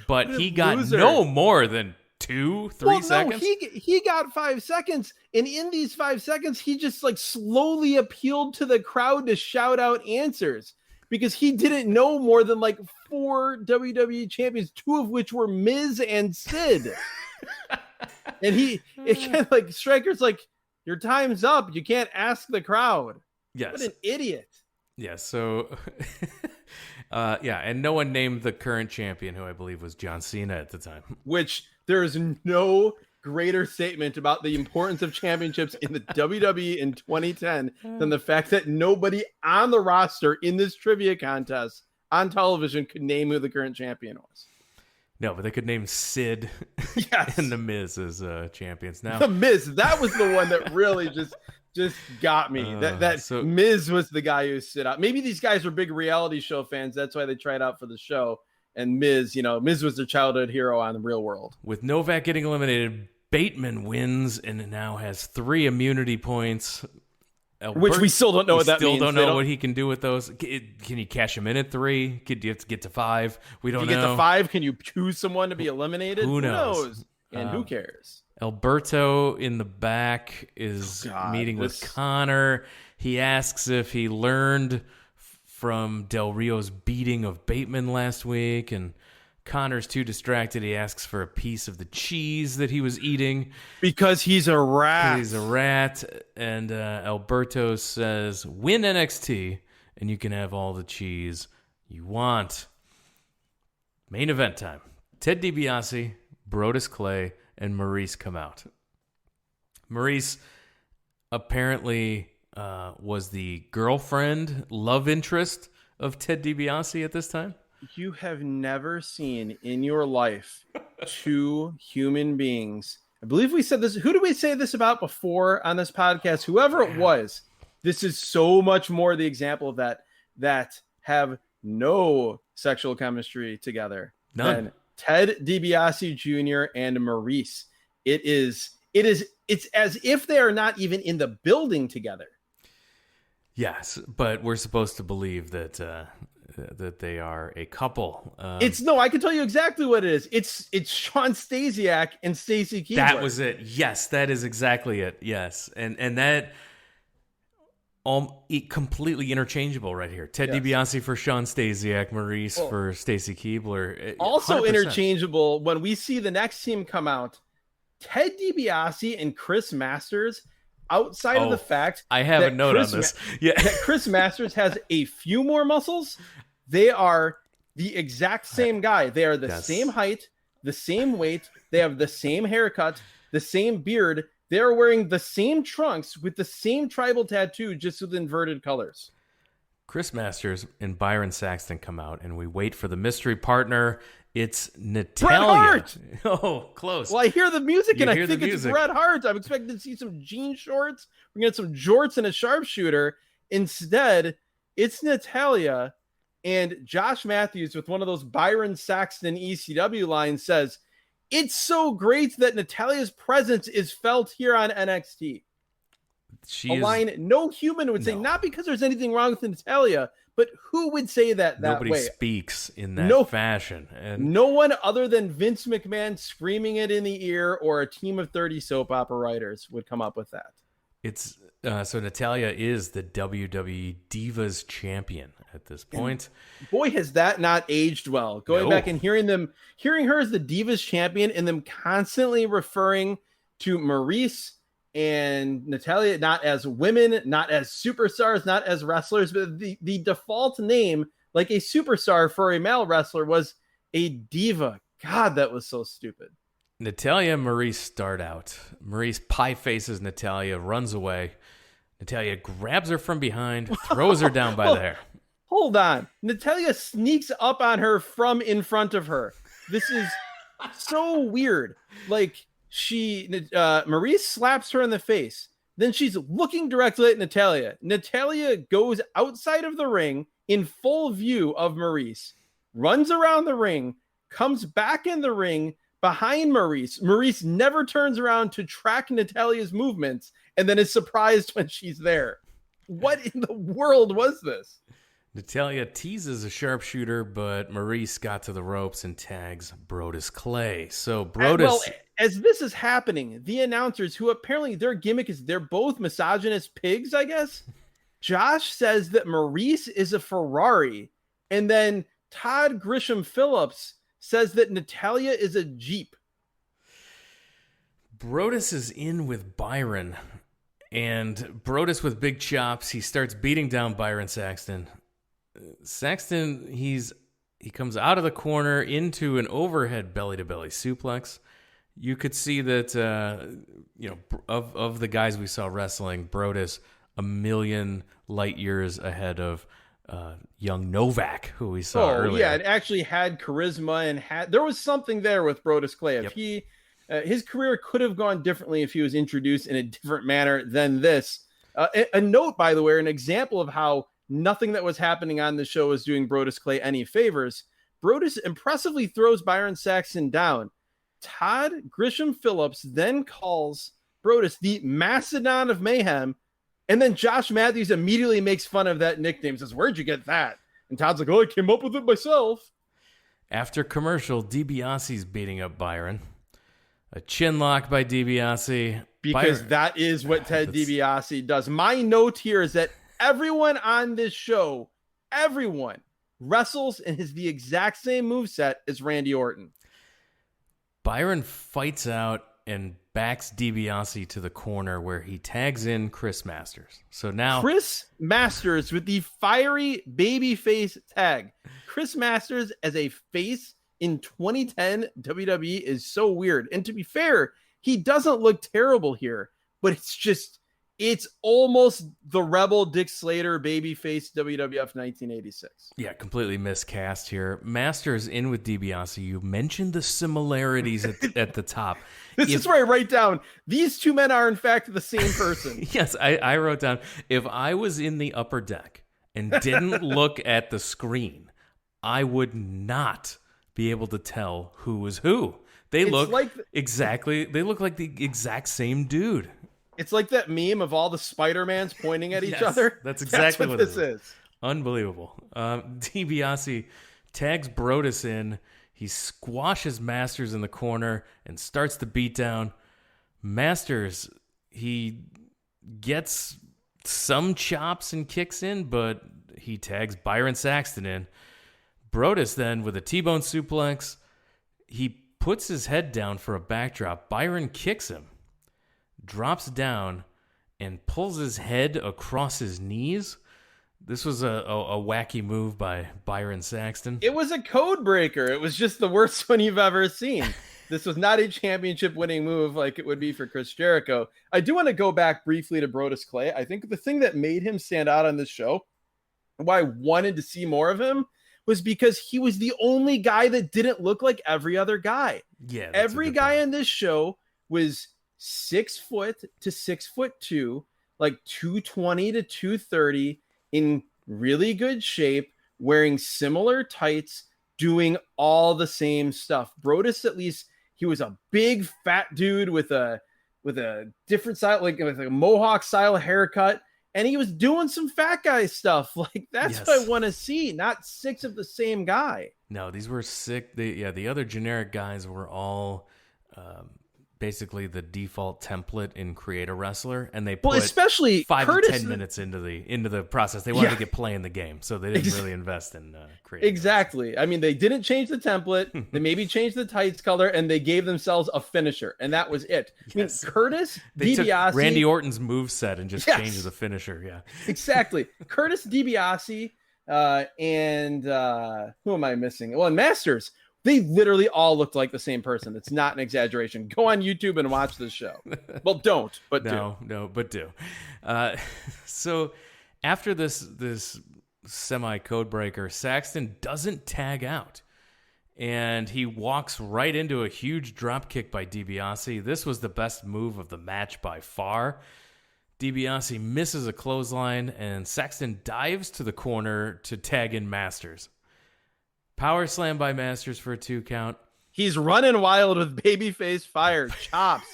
but he got loser. no more than 2-3 seconds. He got 5 seconds, and in these 5 seconds, he just like slowly appealed to the crowd to shout out answers because he didn't know more than like 4 WWE champions, 2 of which were Miz and Sid. And like Stryker's like, your time's up. You can't ask the crowd. Yes. What an idiot. Yeah, so and no one named the current champion, who I believe was John Cena at the time. Which there is no greater statement about the importance of championships in the WWE in 2010 than the fact that nobody on the roster in this trivia contest on television could name who the current champion was. No, but they could name Sid and The Miz as champions. Now, The Miz, that was the one that really just got me. So Miz was the guy who stood out. Maybe these guys were big reality show fans. That's why they tried out for the show. And Miz was their childhood hero on The Real World. With Novak getting eliminated, Bateman wins and now has 3 immunity points. Which we still don't know what that means. Still don't know what he can do with those. Can you cash him in at 3? Do you have to get to 5? We don't know. If you get to 5, can you choose someone to be eliminated? Who knows? And who cares? Alberto in the back is meeting with Connor. He asks if he learned from Del Rio's beating of Bateman last week, and Connor's too distracted. He asks for a piece of the cheese that he was eating. Because he's a rat. He's a rat. And Alberto says, win NXT, and you can have all the cheese you want. Main event time. Ted DiBiase, Brotus Clay, and Maryse come out. Maryse apparently was the girlfriend, love interest of Ted DiBiase at this time. You have never seen in your life 2 human beings. I believe we said this. Who did we say this about before on this podcast? Whoever it was, this is so much more the example of that have no sexual chemistry together. None. Than Ted DiBiase Jr. and Maryse. It's as if they are not even in the building together. Yes, but we're supposed to believe that they are a couple. I can tell you exactly what it is. It's Sean Stasiak and Stacy Keibler. That was it. Yes, that is exactly it. Yes, and that completely interchangeable right here. Ted DiBiase for Sean Stasiak, Maryse for Stacy Keibler. Also 100%. interchangeable when we see the next team come out. Ted DiBiase and Chris Masters. Outside of the fact I have a note on this. That Chris Masters has a few more muscles. They are the exact same guy. They are the same height, the same weight. They have the same haircut, the same beard. They're wearing the same trunks with the same tribal tattoo, just with inverted colors. Chris Masters and Byron Saxton come out, and we wait for the mystery partner. It's Natalya. Bret Hart! Oh, close. Well, I hear the music, You and I hear the think it's music. Bret Hart. I'm expecting to see some jean shorts. We're going to get some jorts and a sharpshooter. Instead, it's Natalya, and Josh Matthews with one of those Byron Saxton ECW lines says, "It's so great that Natalya's presence is felt here on NXT." Line no human would say, not because there's anything wrong with Natalya, but who would say that Nobody way? speaks in that fashion. And no one other than Vince McMahon screaming it in the ear or a team of 30 soap opera writers would come up with that. It's so Natalya is the WWE Divas champion at this point. And boy, has that not aged well. Going back and hearing her as the Divas champion and them constantly referring to Maryse and Natalya not as women, not as superstars, not as wrestlers, but the default name, like a superstar for a male wrestler, was a diva. God, that was so stupid. Natalya and Maryse start out. Maryse pie faces Natalya, runs away. Natalya grabs her from behind, throws her down by the hair. Hold on. Natalya sneaks up on her from in front of her. This is so weird. Like, Maryse slaps her in the face. Then she's looking directly at Natalya. Natalya goes outside of the ring in full view of Maryse, runs around the ring, comes back in the ring behind Maryse. Maryse never turns around to track Natalya's movements and then is surprised when she's there. What in the world was this? Natalya teases a sharpshooter, but Maryse got to the ropes and tags Brotus Clay. So Brotus... Well, as this is happening, the announcers, who apparently their gimmick is they're both misogynist pigs, I guess. Josh says that Maryse is a Ferrari, and then Todd Grisham Phillips says that Natalya is a Jeep. Brotus is in with Byron, and Brotus with big chops. He starts beating down Byron Saxton. Saxton, he comes out of the corner into an overhead belly-to-belly suplex. You could see that, of the guys we saw wrestling, Brotus a million light years ahead of young Novak, who we saw earlier. Yeah, it actually had charisma and there was something there with Brotus Clay. If his career could have gone differently if he was introduced in a different manner than this. A note, by the way, an example of how nothing that was happening on the show was doing Brotus Clay any favors. Brotus impressively throws Byron Saxton down. Todd Grisham Phillips then calls Brotus the Macedon of Mayhem, and then Josh Matthews immediately makes fun of that nickname, says, "Where'd you get that?" And Todd's like, "Oh, I came up with it myself." After commercial, DiBiase's beating up Byron. A chin lock by DiBiase. Because that is what Ted DiBiase does. My note here is that everyone on this show, everyone wrestles and has the exact same moveset as Randy Orton. Byron fights out and backs DiBiase to the corner where he tags in Chris Masters. So now Chris Masters with the fiery babyface tag. Chris Masters as a face in 2010 WWE is so weird. And to be fair, he doesn't look terrible here, but it's almost the Rebel Dick Slater babyface WWF 1986. Yeah, completely miscast here. Masters in with DiBiase. You mentioned the similarities at the top. This is where I write down, these two men are in fact the same person. Yes, I wrote down, if I was in the upper deck and didn't look at the screen, I would not be able to tell who was who. They look like the exact same dude. It's like that meme of all the Spider-Mans pointing at each other. That's exactly what this is. Unbelievable. DiBiase tags Brotus in. He squashes Masters in the corner and starts the beatdown. Masters, he gets some chops and kicks in, but he tags Byron Saxton in. Brotus then with a T-bone suplex. He puts his head down for a backdrop. Byron kicks him, drops down, and pulls his head across his knees. This was a wacky move by Byron Saxton. It was a code breaker. It was just the worst one you've ever seen. This was not a championship winning move like it would be for Chris Jericho. I do want to go back briefly to Brotus Clay. I think the thing that made him stand out on this show, why I wanted to see more of him, was because he was the only guy that didn't look like every other guy. Yeah, every guy in this show was 6 foot to 6'2", like 220 to 230, in really good shape, wearing similar tights, doing all the same stuff. Brotus, at least, he was a big fat dude with a different style, like with a mohawk style haircut. And he was doing some fat guy stuff. Like, that's what I want to see, not 6 of the same guy. No, these were sick. The other generic guys were all basically the default template in Create a Wrestler, and they put especially 5 Curtis, to 10 minutes into the process. They wanted to get play in the game, so they didn't really invest in Create. Exactly. I mean, they didn't change the template. They maybe changed the tights color, and they gave themselves a finisher, and that was it. Yes. I mean, Curtis, they DiBiase, took Randy Orton's moveset and just changed the finisher. Yeah, exactly. Curtis, DiBiase, and who am I missing? Well, and Masters. They literally all looked like the same person. It's not an exaggeration. Go on YouTube and watch this show. Well, don't, but do. No, but do. So after this semi-code breaker, Saxton doesn't tag out. and he walks right into a huge drop kick by DiBiase. This was the best move of the match by far. DiBiase misses a clothesline, and Saxton dives to the corner to tag in Masters. Power slam by Masters for a 2 count. He's running wild with babyface fire, chops,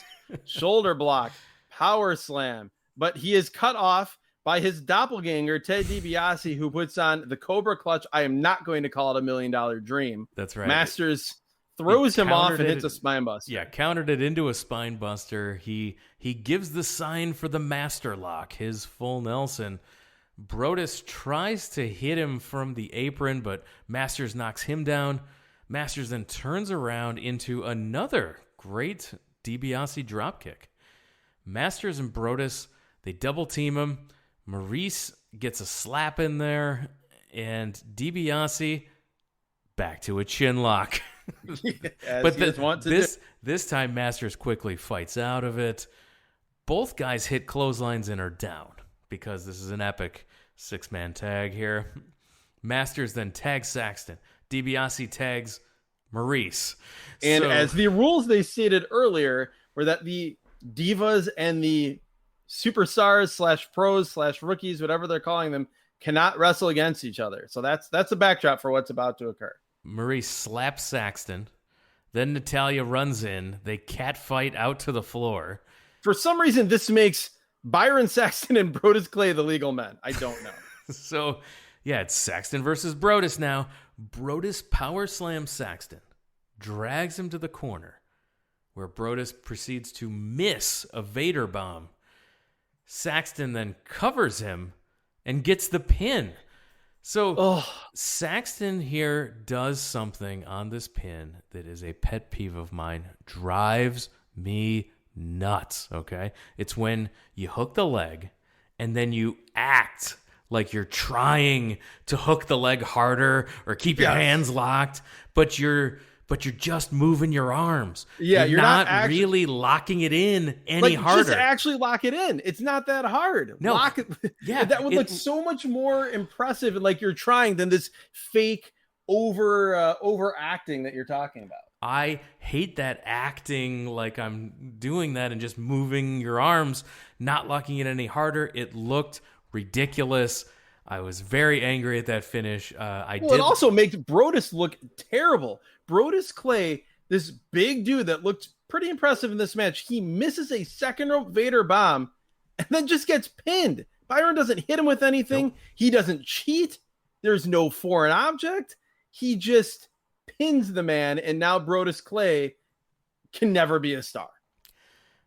shoulder block, power slam. But he is cut off by his doppelganger, Ted DiBiase, who puts on the Cobra Clutch. I am not going to call it $1 million dream. That's right. Masters throws him off and hits a spine buster. Yeah, countered it into a spine buster. He gives the sign for the master lock, his full Nelson. Brotus tries to hit him from the apron, but Masters knocks him down. Masters then turns around into another great DiBiase dropkick. Masters and Brotus, they double team him. Maryse gets a slap in there, and DiBiase back to a chin lock. But this time Masters quickly fights out of it. Both guys hit clotheslines and are down because this is an epic 6-man tag here. Masters then tags Saxton. DiBiase tags Maryse. And as the rules they stated earlier were that the divas and the superstars / pros / rookies, whatever they're calling them, cannot wrestle against each other. So that's a backdrop for what's about to occur. Maryse slaps Saxton. Then Natalya runs in. They catfight out to the floor. For some reason, this makes Byron Saxton and Brotus Clay the legal men. I don't know. So, yeah, it's Saxton versus Brotus now. Brotus power slams Saxton, drags him to the corner, where Brotus proceeds to miss a Vader bomb. Saxton then covers him and gets the pin. So Saxton here does something on this pin that is a pet peeve of mine. Drives me nuts, okay? It's when you hook the leg and then you act like you're trying to hook the leg harder or keep your hands locked, but you're just moving your arms. Yeah, you're not really locking it in any harder. Just actually lock it in. It's not that hard. No. Lock it. Yeah, that would look so much more impressive and like you're trying than this fake overacting that you're talking about. I hate that acting like I'm doing that and just moving your arms, not locking it any harder. It looked ridiculous. I was very angry at that finish. It also makes Brotus look terrible. Brotus Clay, this big dude that looked pretty impressive in this match, he misses a second rope Vader bomb and then just gets pinned. Byron doesn't hit him with anything. Nope. He doesn't cheat. There's no foreign object. He just pins the man, and now Brotus Clay can never be a star.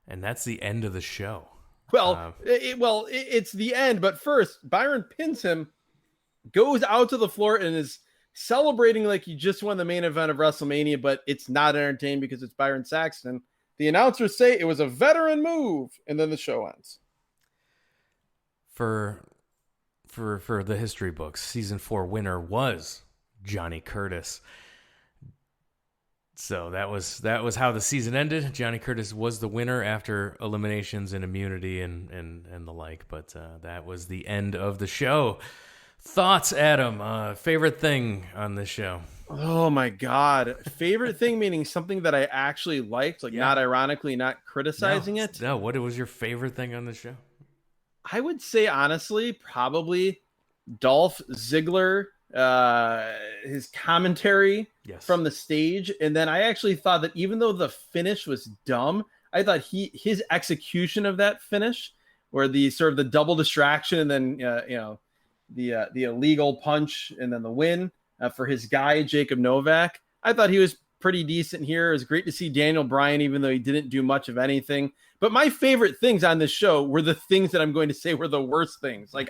And that's the end of the show. It's the end, but first, Byron pins him, goes out to the floor, and is celebrating like he just won the main event of WrestleMania, but it's not entertaining because it's Byron Saxton. The announcers say it was a veteran move, and then the show ends. For the history books, season 4 winner was Johnny Curtis. So that was how the season ended. Johnny Curtis was the winner after eliminations and immunity and the like. But that was the end of the show. Thoughts, Adam? Favorite thing on this show? Oh my God! Favorite thing meaning something that I actually liked, not ironically, not criticizing it. No, what was your favorite thing on the show? I would say honestly, probably Dolph Ziggler. His commentary from the stage, and then I actually thought that even though the finish was dumb, I thought his execution of that finish, where the sort of the double distraction and then the illegal punch and then the win for his guy Jacob Novak, I thought he was pretty decent here. It was great to see Daniel Bryan, even though he didn't do much of anything. But my favorite things on this show were the things that I'm going to say were the worst things. Like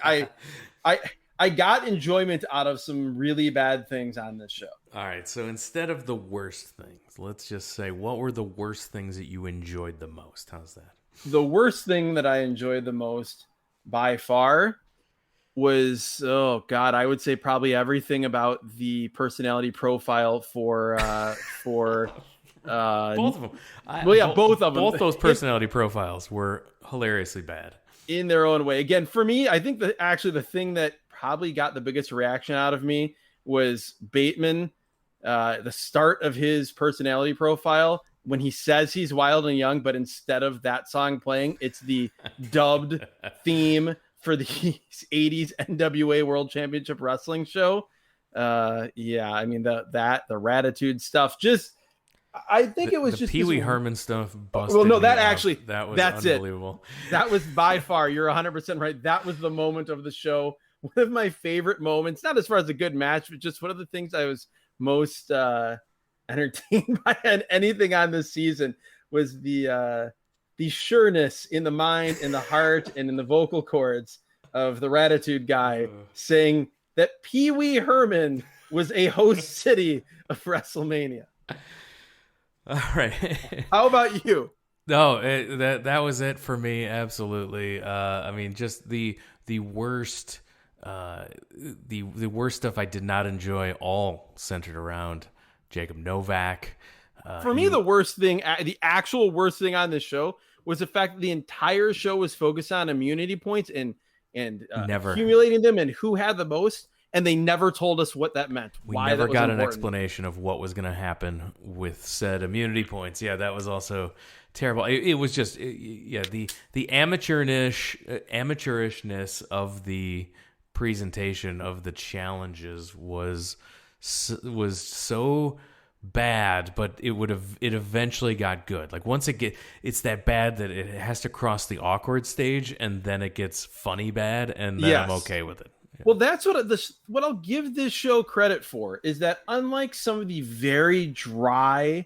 I got enjoyment out of some really bad things on this show. All right, so instead of the worst things, let's just say, what were the worst things that you enjoyed the most? How's that? The worst thing that I enjoyed the most by far was, I would say probably everything about the personality profile for both of them. Both of them. Both those personality profiles were hilariously bad in their own way. Again, for me, I think that actually the thing that probably got the biggest reaction out of me was Bateman the start of his personality profile when he says he's wild and young, but instead of that song playing, it's the dubbed theme for the 80s NWA World Championship Wrestling show. Yeah, I mean the Ratitude stuff. Just I think it was just Pee Wee Herman stuff. Busted well, no, that me actually up. That was that's unbelievable. That was by far. You're 100% right. That was the moment of the show. One of my favorite moments. Not as far as a good match, but just one of the things I was most entertained by anything on this season was the sureness in the mind, in the heart, and in the vocal cords of the Ratitude guy saying that Pee Wee Herman was a host city of WrestleMania. All right. How about you? No, that was it for me. Absolutely. I mean, just the worst, the worst stuff I did not enjoy, all centered around Jacob Novak. For me, the worst thing, the actual worst thing on this show was the fact that the entire show was focused on immunity points and accumulating them and who had the most. And they never told us what that meant. We never got an explanation of what was going to happen with said immunity points. Yeah, that was also terrible. It was just, the amateurishness of the presentation of the challenges was so bad, but it eventually got good. Like once it's that bad that it has to cross the awkward stage, and then it gets funny bad, and then I'm okay with it. Well, that's what I'll give this show credit for is that unlike some of the very dry,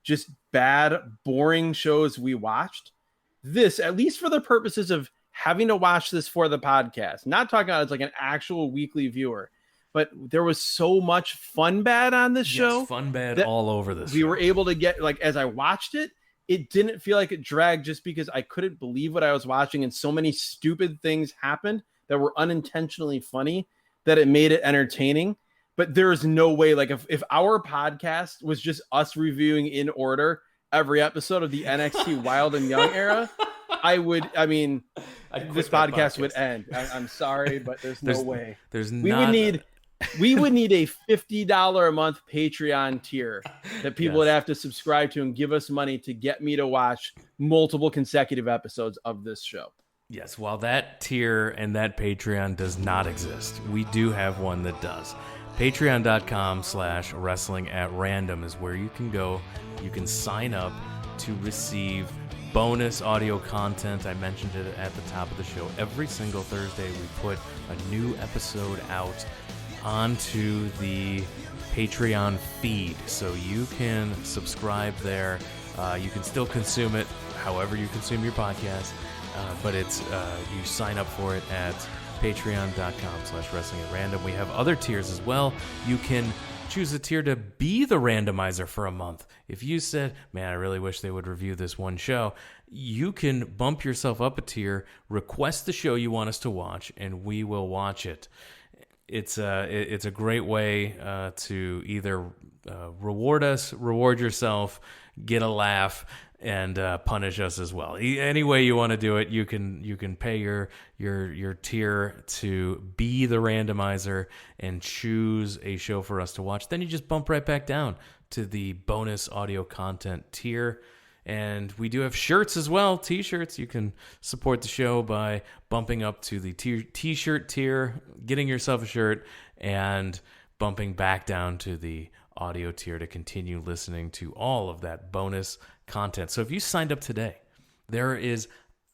just bad, boring shows we watched, this, at least for the purposes of having to watch this for the podcast, not talking about it as like an actual weekly viewer, but there was so much fun bad on this show. Fun bad all over this. We were able to get, like, as I watched it, it didn't feel like it dragged just because I couldn't believe what I was watching and so many stupid things happened that were unintentionally funny that it made it entertaining. But there is no way, like if our podcast was just us reviewing in order every episode of the NXT Wild and Young era, this podcast would end. I'm sorry, but there's no way. We would need a $50 a month Patreon tier that people would have to subscribe to and give us money to get me to watch multiple consecutive episodes of this show. Yes, while that tier and that Patreon does not exist, we do have one that does. Patreon.com/wrestling@random is where you can go. You can sign up to receive bonus audio content. I mentioned it at the top of the show. Every single Thursday, we put a new episode out onto the Patreon feed. So you can subscribe there. You can still consume it however you consume your podcast. But it's you sign up for it at patreon.com/wrestling@random. We have other tiers as well. You can choose a tier to be the randomizer for a month. If you said, man, I really wish they would review this one show, you can bump yourself up a tier, request the show you want us to watch, and we will watch it. It's a great way to either reward us, reward yourself, get a laugh, and punish us as well. Any way you want to do it, you can pay your tier to be the randomizer and choose a show for us to watch. Then you just bump right back down to the bonus audio content tier. And we do have shirts as well, T-shirts. You can support the show by bumping up to the T-shirt tier, getting yourself a shirt, and bumping back down to the audio tier to continue listening to all of that bonus content. So if you signed up today, there is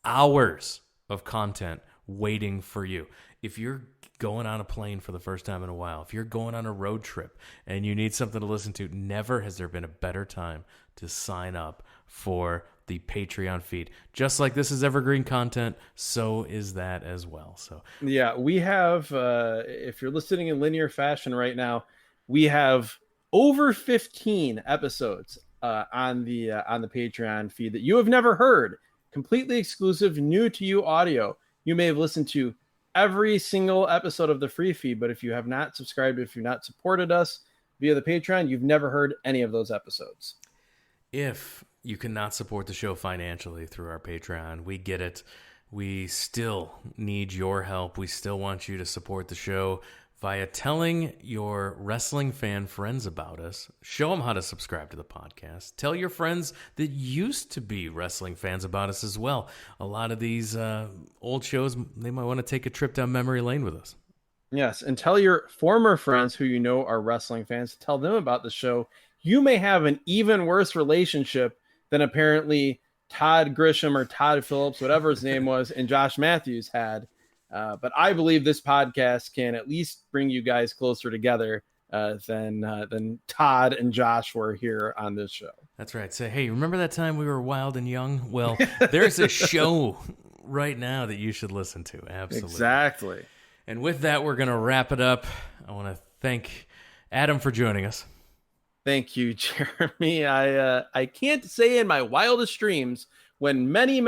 hours of content waiting for you. If you're going on a plane for the first time in a while, if you're going on a road trip and you need something to listen to, never has there been a better time to sign up for the Patreon feed. Just like this is evergreen content, so is that as well. So yeah, we have, if you're listening in linear fashion right now, we have over 15 episodes on the Patreon feed that you have never heard, completely exclusive, new to you audio. You may have listened to every single episode of the free feed, but if you have not subscribed, if you've not supported us via the Patreon, you've never heard any of those episodes. If you cannot support the show financially through our Patreon, we get it. We still need your help. We still want you to support the show via telling your wrestling fan friends about us. Show them how to subscribe to the podcast. Tell your friends that used to be wrestling fans about us as well. A lot of these old shows, they might want to take a trip down memory lane with us. Yes, and tell your former friends who you know are wrestling fans, tell them about the show. You may have an even worse relationship than apparently Todd Grisham or Todd Phillips, whatever his name was, and Josh Matthews had. But I believe this podcast can at least bring you guys closer together than Todd and Josh were here on this show. That's right. Say, hey, remember that time we were wild and young? Well, there's a show right now that you should listen to. Absolutely. Exactly. And with that, we're going to wrap it up. I want to thank Adam for joining us. Thank you, Jeremy. I can't say in my wildest dreams when many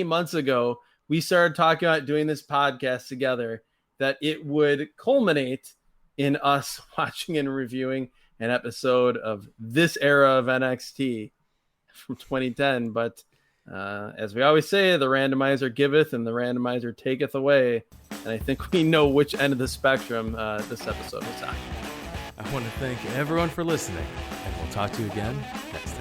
months ago we started talking about doing this podcast together that it would culminate in us watching and reviewing an episode of this era of NXT from 2010. But as we always say, the randomizer giveth and the randomizer taketh away. And I think we know which end of the spectrum this episode was on. I want to thank everyone for listening, and we'll talk to you again next time.